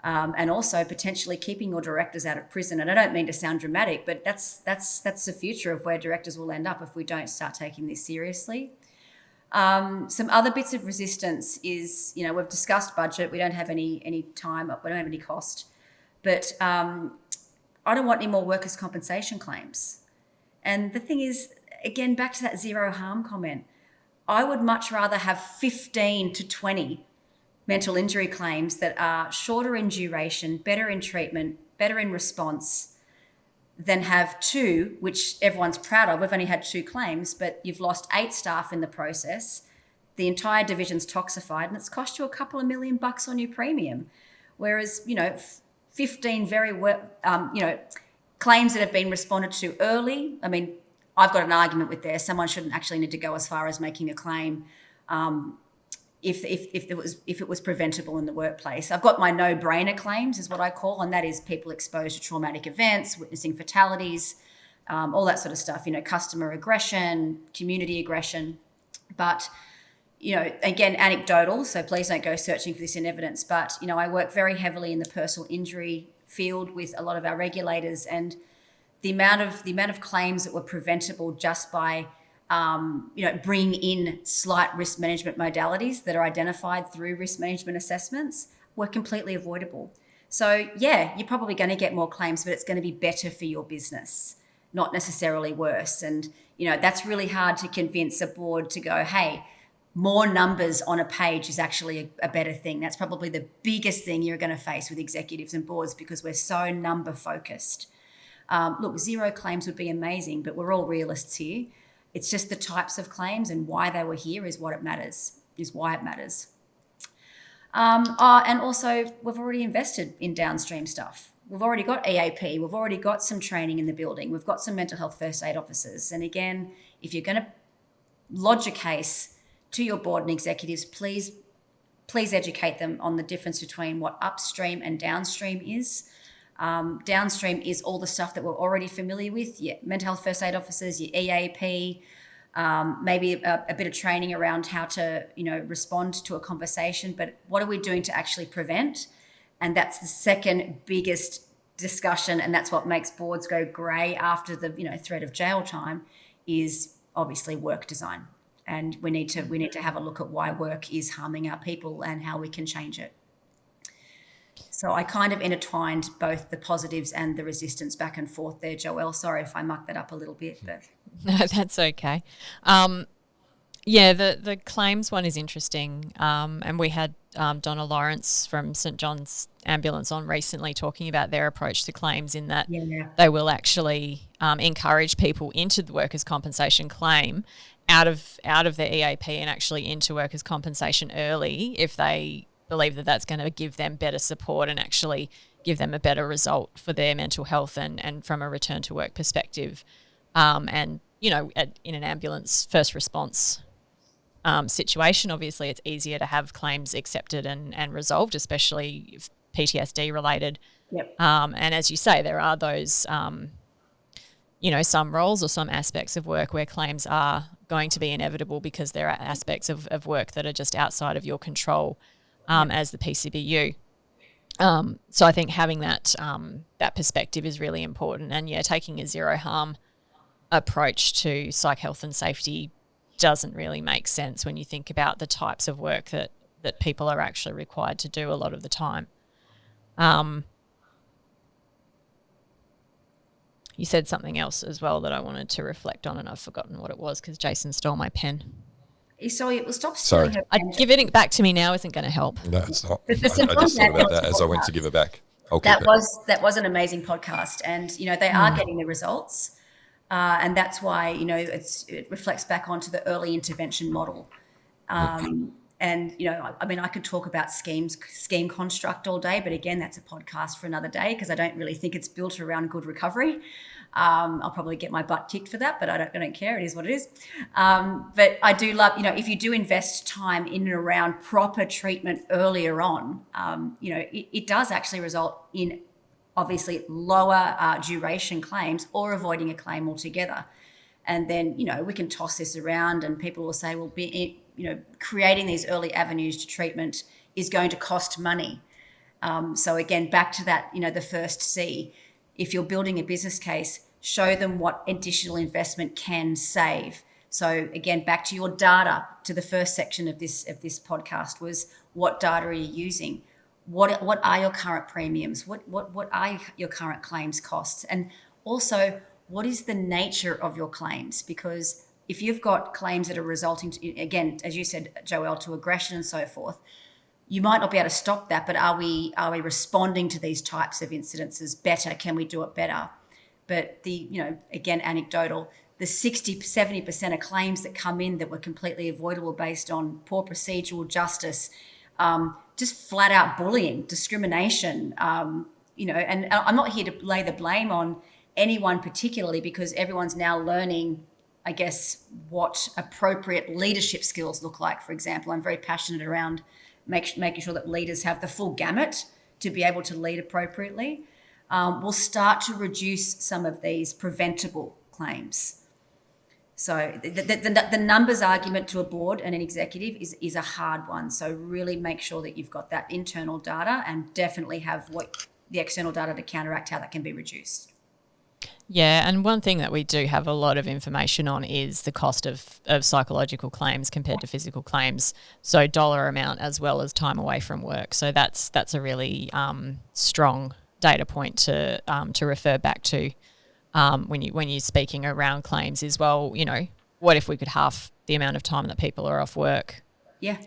And also potentially keeping your directors out of prison. And I don't mean to sound dramatic, but that's the future of where directors will end up if we don't start taking this seriously. Some other bits of resistance is, we've discussed budget. We don't have any time. We don't have any cost. But I don't want any more workers' compensation claims. And the thing is, again, back to that zero harm comment, I would much rather have 15 to 20 mental injury claims that are shorter in duration, better in treatment, better in response, than have 2, which everyone's proud of. We've only had 2 claims, but you've lost 8 staff in the process. The entire division's toxified, and it's cost you a couple of $1 million on your premium. Whereas, 15 very claims that have been responded to early. I mean, I've got an argument with there. Someone shouldn't actually need to go as far as making a claim if it was preventable in the workplace. I've got my no-brainer claims, is what I call, and that is people exposed to traumatic events, witnessing fatalities, all that sort of stuff. Customer aggression, community aggression, but. Again, anecdotal, so please don't go searching for this in evidence. But, I work very heavily in the personal injury field with a lot of our regulators, and the amount of claims that were preventable just by, bringing in slight risk management modalities that are identified through risk management assessments were completely avoidable. So, yeah, you're probably going to get more claims, but it's going to be better for your business, not necessarily worse. And, that's really hard to convince a board to go, hey, more numbers on a page is actually a better thing. That's probably the biggest thing you're going to face with executives and boards, because we're so number focused. Look, 0 claims would be amazing, but we're all realists here. It's just the types of claims and why they were here is why it matters. And also, we've already invested in downstream stuff. We've already got EAP. We've already got some training in the building. We've got some mental health first aid officers. And again, if you're going to lodge a case to your board and executives, please educate them on the difference between what upstream and downstream is. Downstream is all the stuff that we're already familiar with, your mental health first aid officers, your EAP, maybe a bit of training around how to, respond to a conversation, but what are we doing to actually prevent? And that's the second biggest discussion, and that's what makes boards go grey after the, threat of jail time, is obviously work design. And we need to have a look at why work is harming our people and how we can change it. So I kind of intertwined both the positives and the resistance back and forth there, Joelle. Sorry if I mucked that up a little bit. But No, that's okay. The claims one is interesting. And we had Donna Lawrence from St John's Ambulance on recently talking about their approach to claims, in that they will actually encourage people into the workers' compensation claim out of their EAP and actually into workers' compensation early if they believe that that's going to give them better support and actually give them a better result for their mental health and from a return to work perspective. In an ambulance first response situation, obviously it's easier to have claims accepted and resolved, especially if PTSD related. Yep. And as you say, there are those, some roles or some aspects of work where claims are going to be inevitable because there are aspects of work that are just outside of your control, as the PCBU. So I think having that perspective is really important. And taking a zero harm approach to psych health and safety doesn't really make sense when you think about the types of work that people are actually required to do a lot of the time. You said something else as well that I wanted to reflect on, and I've forgotten what it was because Jason stole my pen. Sorry, well, stop stealing her pen. Giving it back to me now isn't going to help. No, it's not. I just thought about that as I went to give it back. That was an amazing podcast, and they are getting the results, and that's why it reflects back onto the early intervention model. And I could talk about scheme construct all day, but again, that's a podcast for another day because I don't really think it's built around good recovery. I'll probably get my butt kicked for that, but I don't care. It is what it is. But I do love, if you do invest time in and around proper treatment earlier on, it does actually result in obviously lower duration claims or avoiding a claim altogether. And then, we can toss this around and people will say, well, creating these early avenues to treatment is going to cost money. So again, back to that, the first C. If you're building a business case, show them what additional investment can save. So again, back to your data, to the first section of this podcast was, what data are you using? What are your current premiums? What are your current claims costs? And also, what is the nature of your claims? Because if you've got claims that are resulting to, again, as you said, Joelle, to aggression and so forth, you might not be able to stop that, but are we responding to these types of incidences better? Can we do it better? But again, anecdotal, the 60-70% of claims that come in that were completely avoidable based on poor procedural justice, just flat out bullying, discrimination, and I'm not here to lay the blame on anyone particularly, because everyone's now learning, I guess, what appropriate leadership skills look like. For example, I'm very passionate around making sure that leaders have the full gamut to be able to lead appropriately. We'll start to reduce some of these preventable claims. So the numbers argument to a board and an executive is a hard one. So really make sure that you've got that internal data and definitely have the external data to counteract how that can be reduced. Yeah, and one thing that we do have a lot of information on is the cost of psychological claims compared to physical claims. So dollar amount as well as time away from work. So that's a really strong data point to refer back to when you're speaking around claims as well. What if we could halve the amount of time that people are off work? Yeah.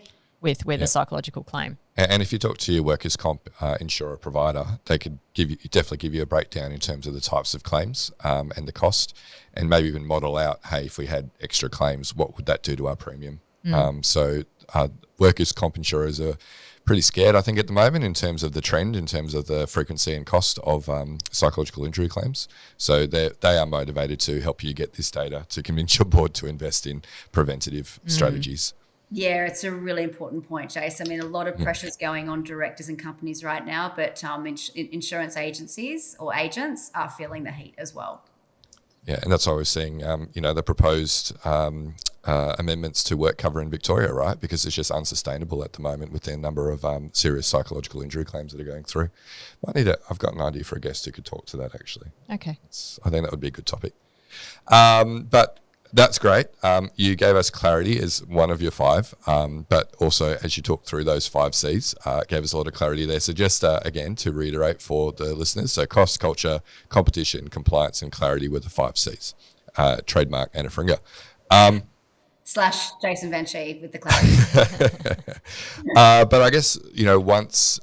With a psychological claim. And if you talk to your workers' comp insurer provider, they could definitely give you a breakdown in terms of the types of claims and the cost, and maybe even model out, hey, if we had extra claims, what would that do to our premium? So workers' comp insurers are pretty scared, I think, at the moment in terms of the trend, in terms of the frequency and cost of psychological injury claims. So they are motivated to help you get this data to convince your board to invest in preventative strategies. Yeah, it's a really important point, Jace. I mean, a lot of pressure is going on directors and companies right now, but insurance agencies or agents are feeling the heat as well. Yeah, and that's why we're seeing, the proposed amendments to work cover in Victoria, right? Because it's just unsustainable at the moment with the number of serious psychological injury claims that are going through. I've got an idea for a guest who could talk to that, actually. Okay. I think that would be a good topic. But that's great. You gave us clarity as one of your 5, but also as you talked through those 5 C's, gave us a lot of clarity there. So just, again, to reiterate for the listeners, so cost, culture, competition, compliance and clarity were the 5 C's. Trademark Anna Feringa. / Jason Vanchi with the clarity. But I guess, once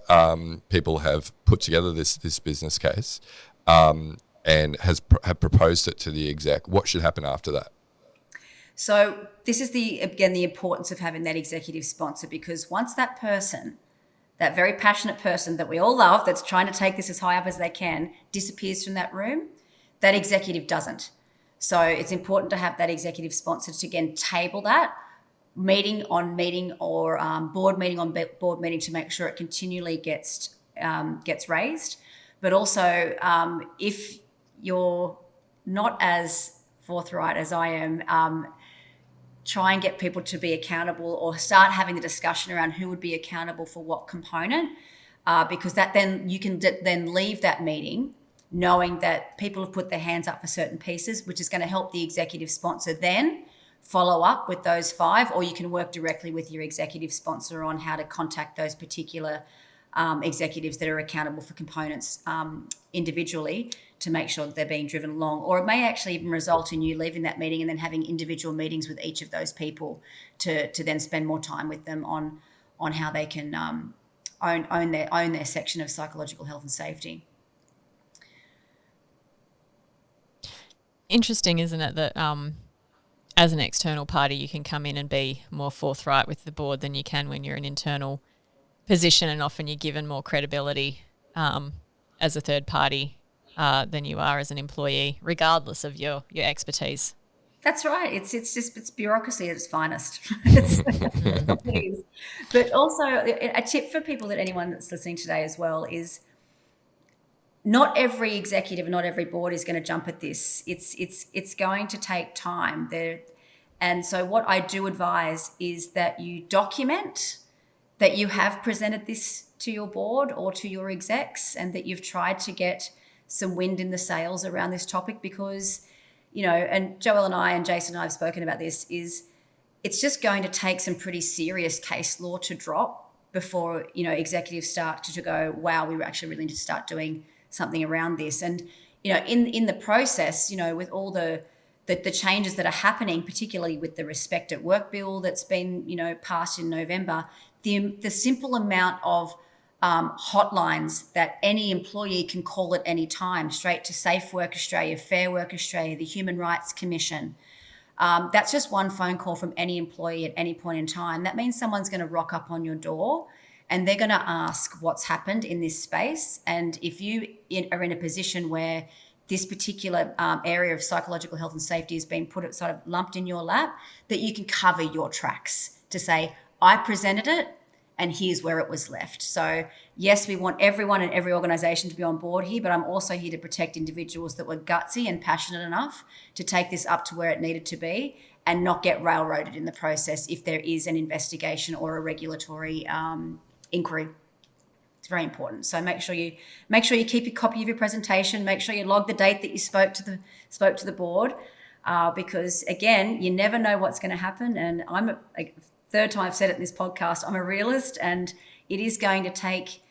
people have put together this business case and have proposed it to the exec, what should happen after that? So this is the importance of having that executive sponsor, because once that person, that very passionate person that we all love, that's trying to take this as high up as they can, disappears from that room, that executive doesn't. So it's important to have that executive sponsor to, again, table that meeting on meeting or board meeting on board meeting to make sure it continually gets raised. But also, if you're not as forthright as I am, try and get people to be accountable or start having the discussion around who would be accountable for what component, because that then you can then leave that meeting knowing that people have put their hands up for certain pieces, which is going to help the executive sponsor then follow up with those 5, or you can work directly with your executive sponsor on how to contact those particular executives that are accountable for components individually to make sure that they're being driven along. Or it may actually even result in you leaving that meeting and then having individual meetings with each of those people to then spend more time with them on how they can own their section of psychological health and safety. Interesting, isn't it, that as an external party you can come in and be more forthright with the board than you can when you're an internal position, and often you're given more credibility as a third party than you are as an employee, regardless of your expertise. That's right. It's bureaucracy at its finest. It is. But also a tip for people, that anyone that's listening today as well, is not every executive, not every board is going to jump at this. It's going to take time there. And so what I do advise is that you document that you have presented this to your board or to your execs, and that you've tried to get some wind in the sails around this topic, because, and Joelle and I and Jason and I have spoken about this, is it's just going to take some pretty serious case law to drop before, executives start to go, wow, we actually really need to start doing something around this. And, in the process, with all the changes that are happening, particularly with the Respect at Work bill that's been, passed in November, the simple amount of hotlines that any employee can call at any time, straight to Safe Work Australia, Fair Work Australia, the Human Rights Commission. That's just one phone call from any employee at any point in time. That means someone's going to rock up on your door and they're going to ask what's happened in this space. And if you are in a position where this particular area of psychological health and safety has been sort of lumped in your lap, that you can cover your tracks to say, I presented it and here's where it was left. So yes, we want everyone and every organisation to be on board here, but I'm also here to protect individuals that were gutsy and passionate enough to take this up to where it needed to be and not get railroaded in the process if there is an investigation or a regulatory inquiry. It's very important. So make sure you keep a copy of your presentation. Make sure you log the date that you spoke to the board, because again, you never know what's going to happen. And I'm third time I've said it in this podcast, I'm a realist, and it is going to take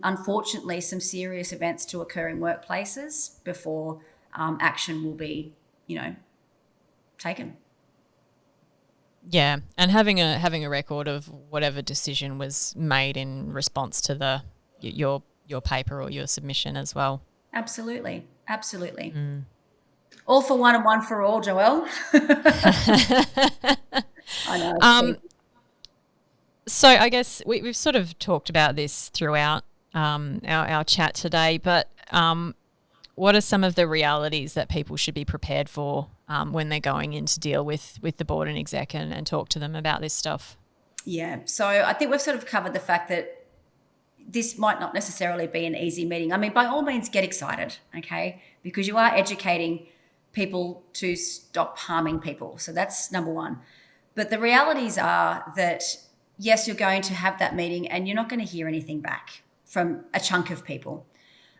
unfortunately some serious events to occur in workplaces before action will be, taken. Yeah, and having a record of whatever decision was made in response to your paper or your submission as well. Absolutely. All for one and one for all, Joelle. I know. So I guess we've sort of talked about this throughout our chat today, but what are some of the realities that people should be prepared for when they're going in to deal with the board and exec and talk to them about this stuff? Yeah, so I think we've sort of covered the fact that this might not necessarily be an easy meeting. I mean, by all means, get excited, okay? Because you are educating people to stop harming people. So that's number one. But the realities are that, yes, you're going to have that meeting and you're not going to hear anything back from a chunk of people.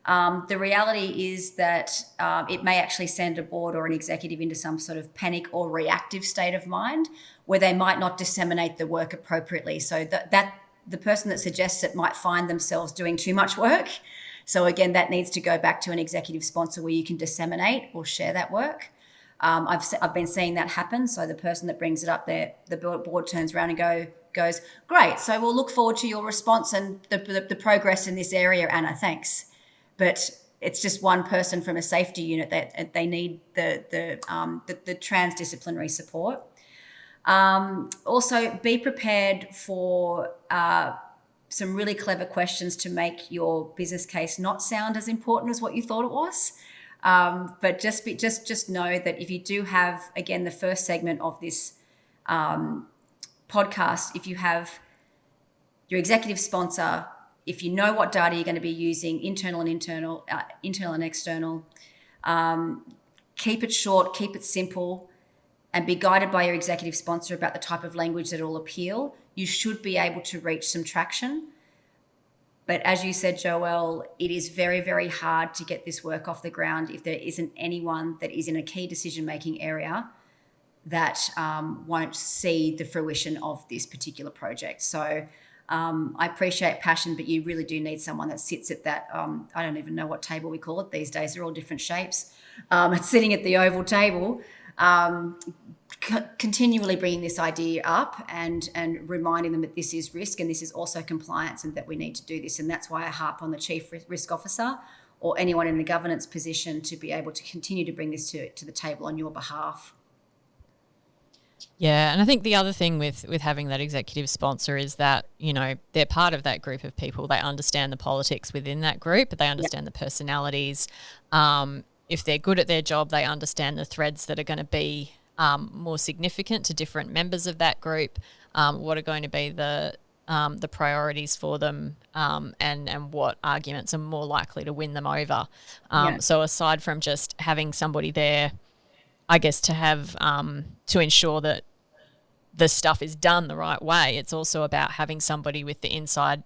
The reality is that it may actually send a board or an executive into some sort of panic or reactive state of mind where they might not disseminate the work appropriately. So that the person that suggests it might find themselves doing too much work. So again, that needs to go back to an executive sponsor where you can disseminate or share that work. I've been seeing that happen. So the person that brings it up there, the board turns around and goes, great. So we'll look forward to your response and the progress in this area, Anna. Thanks. But it's just one person from a safety unit that they need the transdisciplinary support. Also, be prepared for some really clever questions to make your business case not sound as important as what you thought it was. But just know that if you do have, again, the first segment of this podcast, if you have your executive sponsor, if you know what data you're going to be using, internal and external, keep it short, keep it simple, and be guided by your executive sponsor about the type of language that will appeal. You should be able to reach some traction. But as you said, Joelle, it is very, very hard to get this work off the ground if there isn't anyone that is in a key decision-making area that won't see the fruition of this particular project. So I appreciate passion, but you really do need someone that sits at that, I don't even know what table we call it these days. They're all different shapes. It's sitting at the oval table, continually bringing this idea up and reminding them that this is risk and this is also compliance and that we need to do this. And that's why I harp on the chief risk officer or anyone in the governance position to be able to continue to bring this to the table on your behalf. Yeah, and I think the other thing with having that executive sponsor is that, you know, they're part of that group of people. They understand the politics within that group, but they understand the personalities. If they're good at their job, they understand the threads that are going to be more significant to different members of that group, what are going to be the priorities for them, and what arguments are more likely to win them over. So aside from just having somebody there, I guess to have to ensure that the stuff is done the right way, it's also about having somebody with the inside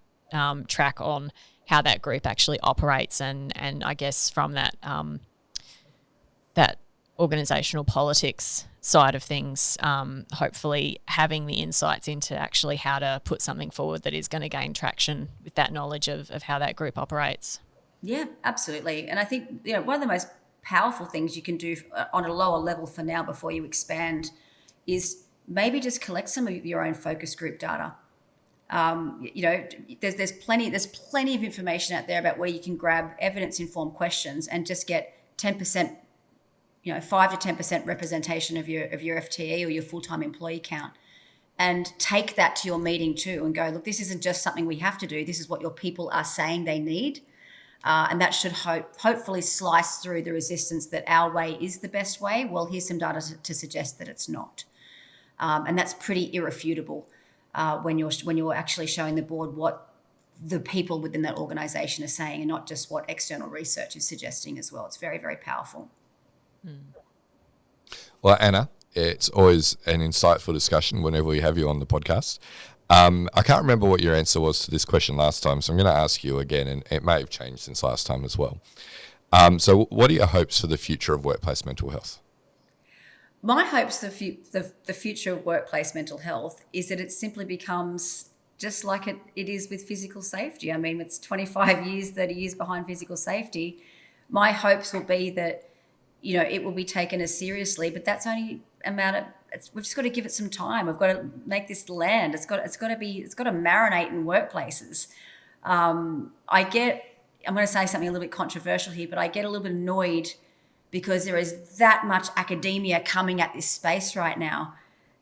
track on how that group actually operates, and I guess from that that organisational politics side of things, hopefully having the insights into actually how to put something forward that is going to gain traction with that knowledge of how that group operates. Yeah, absolutely. And I think, you know, one of the most powerful things you can do on a lower level for now before you expand is maybe just collect some of your own focus group data. You know, there's plenty of information out there about where you can grab evidence-informed questions and just get 10%, 5 to 10% representation of your FTE or your full-time employee count, and take that to your meeting too and go, look, this isn't just something we have to do. This is what your people are saying they need. And that should hopefully slice through the resistance that our way is the best way. Well, here's some data to suggest that it's not. And that's pretty irrefutable when you're actually showing the board what the people within that organisation are saying and not just what external research is suggesting as well. It's very, very powerful. Well, Anna, it's always an insightful discussion whenever we have you on the podcast. I can't remember what your answer was to this question last time, so I'm going to ask you again, and it may have changed since last time as well. So what are your hopes for the future of workplace mental health? My hopes for the future of workplace mental health is that it simply becomes just like it is with physical safety. I mean, it's 25 years, 30 years behind physical safety. My hopes will be that, it will be taken as seriously, but that's only we've just got to give it some time. We've got to make this land. It's got to marinate in workplaces. I'm going to say something a little bit controversial here, but I get a little bit annoyed because there is that much academia coming at this space right now.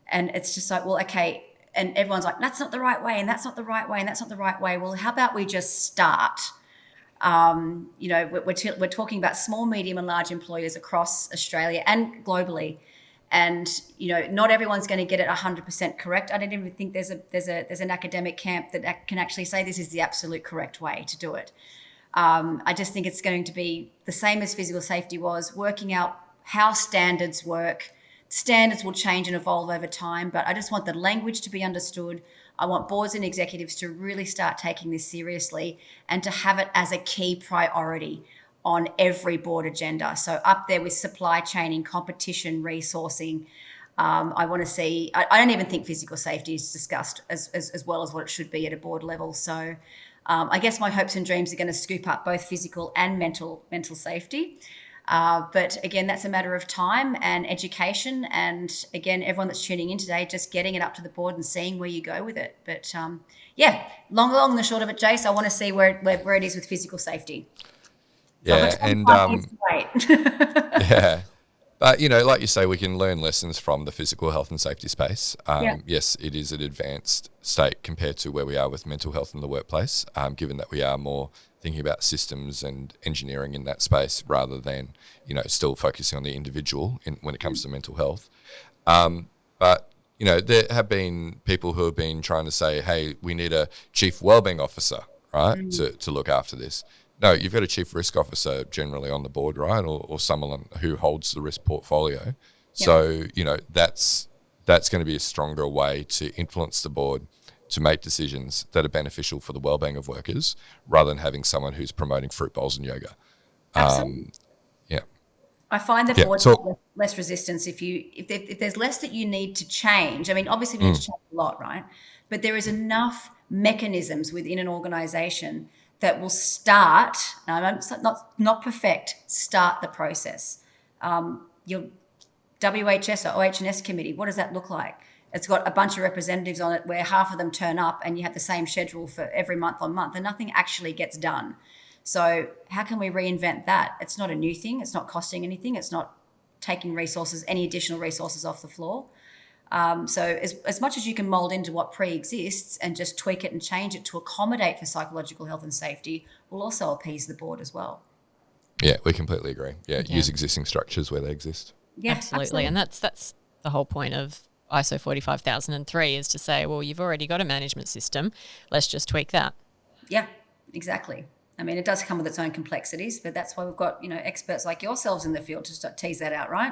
And it's just like, well, okay. And everyone's like, that's not the right way. And that's not the right way. And that's not the right way. Well, how about we just start? We're talking about small, medium and large employers across Australia and globally. And, not everyone's going to get it 100% correct. I don't even think there's an academic camp that can actually say this is the absolute correct way to do it. I just think it's going to be the same as physical safety was, working out how standards work. Standards will change and evolve over time, but I just want the language to be understood. I want boards and executives to really start taking this seriously and to have it as a key priority on every board agenda. So up there with supply chaining, competition, resourcing. I want to see, I don't even think physical safety is discussed as well as what it should be at a board level. So I guess my hopes and dreams are going to scoop up both physical and mental safety. But again, that's a matter of time and education. And again, everyone that's tuning in today, just getting it up to the board and seeing where you go with it. But long and the short of it, Jace, I want to see where it is with physical safety. Yeah, and yeah. But, like you say, we can learn lessons from the physical health and safety space. Yes, it is an advanced state compared to where we are with mental health in the workplace, given that we are more thinking about systems and engineering in that space rather than, still focusing on the individual when it comes to mental health. But, there have been people who have been trying to say, hey, we need a chief wellbeing officer, right, to look after this. No, you've got a chief risk officer generally on the board, right, or someone who holds the risk portfolio. Yep. So, that's going to be a stronger way to influence the board to make decisions that are beneficial for the well-being of workers rather than having someone who's promoting fruit bowls and yoga. Absolutely. I find that boards have less resistance if there's less that you need to change. I mean, obviously we need to change a lot, right? But there is enough mechanisms within an organisation that will start, not perfect, start the process. Your WHS or OH&S committee, what does that look like? It's got a bunch of representatives on it where half of them turn up and you have the same schedule for every month on month and nothing actually gets done. So how can we reinvent that? It's not a new thing. It's not costing anything. It's not taking any additional resources off the floor. So as much as you can mold into what pre-exists and just tweak it and change it to accommodate for psychological health and safety will also appease the board as well. Yeah, we completely agree. Yeah, use existing structures where they exist. Yeah, absolutely. And that's the whole point of ISO 45003 is to say, well, you've already got a management system. Let's just tweak that. Yeah, exactly. I mean, it does come with its own complexities, but that's why we've got, experts like yourselves in the field to start tease that out, right?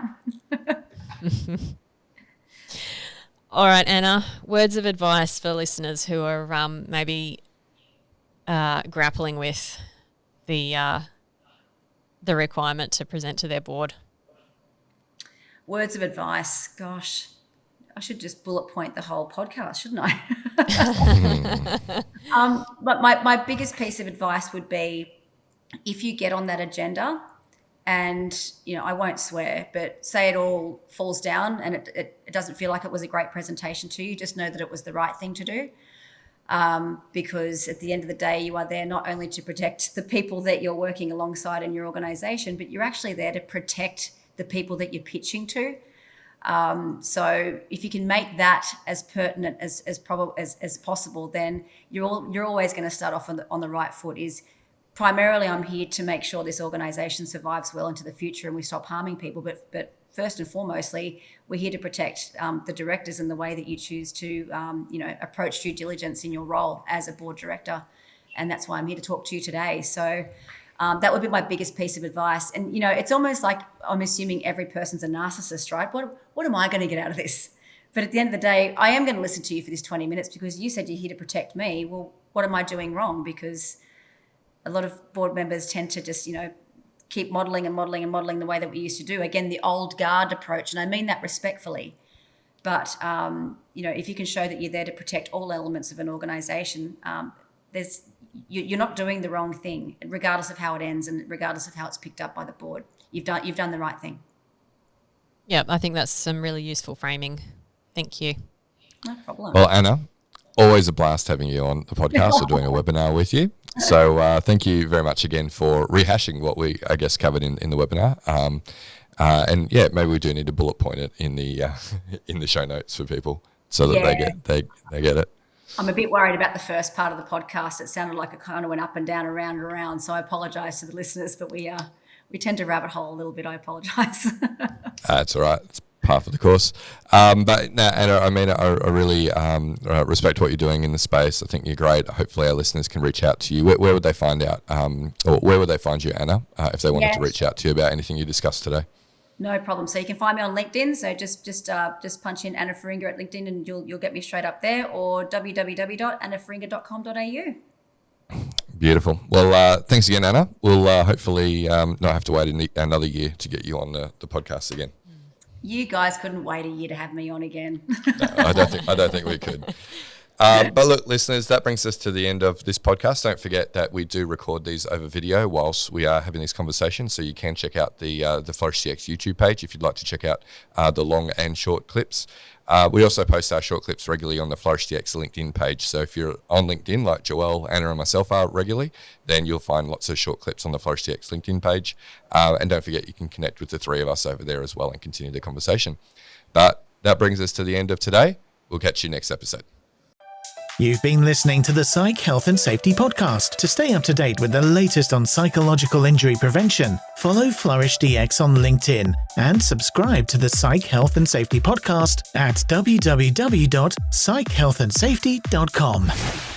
All right, Anna, words of advice for listeners who are maybe grappling with the requirement to present to their board. Words of advice, gosh, I should just bullet point the whole podcast, shouldn't I? But my biggest piece of advice would be if you get on that agenda and, I won't swear, but say it all falls down and it doesn't feel like it was a great presentation to you, just know that it was the right thing to do. Because at the end of the day, you are there not only to protect the people that you're working alongside in your organisation, but you're actually there to protect the people that you're pitching to. So if you can make that as pertinent as possible, then you're always going to start off on the right foot. Is primarily I'm here to make sure this organisation survives well into the future and we stop harming people. But first and foremostly, we're here to protect the directors in the way that you choose to approach due diligence in your role as a board director, and that's why I'm here to talk to you today. So. That would be my biggest piece of advice. And, it's almost like I'm assuming every person's a narcissist, right? What am I going to get out of this? But at the end of the day, I am going to listen to you for this 20 minutes because you said you're here to protect me. Well, what am I doing wrong? Because a lot of board members tend to just, keep modelling the way that we used to do. Again, the old guard approach. And I mean that respectfully. But, if you can show that you're there to protect all elements of an organisation, you're not doing the wrong thing, regardless of how it ends and regardless of how it's picked up by the board. You've done the right thing. Yeah, I think that's some really useful framing. Thank you. No problem. Well, Anna, always a blast having you on the podcast or doing a webinar with you. So thank you very much again for rehashing what we, I guess, covered in the webinar. And yeah, maybe we do need to bullet point it in the show notes for people so that they get it. I'm a bit worried about the first part of the podcast. It sounded like it kind of went up and down, around and around. So I apologise to the listeners, but we tend to rabbit hole a little bit. I apologise. That's all right. It's par for the course. But no, Anna, I mean, I really respect what you're doing in the space. I think you're great. Hopefully our listeners can reach out to you. Where would they find out? Or where would they find you, Anna, if they wanted to reach out to you about anything you discussed today? No problem. So you can find me on LinkedIn. So just punch in Anna Feringa at LinkedIn and you'll get me straight up there, or www.annaferinga.com.au. Beautiful. Well, thanks again, Anna. We'll hopefully not have to wait another year to get you on the podcast again. You guys couldn't wait a year to have me on again. No, I don't think we could. But look, listeners, that brings us to the end of this podcast. Don't forget that we do record these over video whilst we are having these conversations, so you can check out the FlourishDx YouTube page if you'd like to check out the long and short clips. We also post our short clips regularly on the FlourishDx LinkedIn page. So if you're on LinkedIn, like Joelle, Anna, and myself are regularly, then you'll find lots of short clips on the FlourishDx LinkedIn page. And don't forget, you can connect with the three of us over there as well and continue the conversation. But that brings us to the end of today. We'll catch you next episode. You've been listening to the Psych Health and Safety Podcast. To stay up to date with the latest on psychological injury prevention, follow FlourishDx on LinkedIn and subscribe to the Psych Health and Safety Podcast at www.psychealthandsafety.com.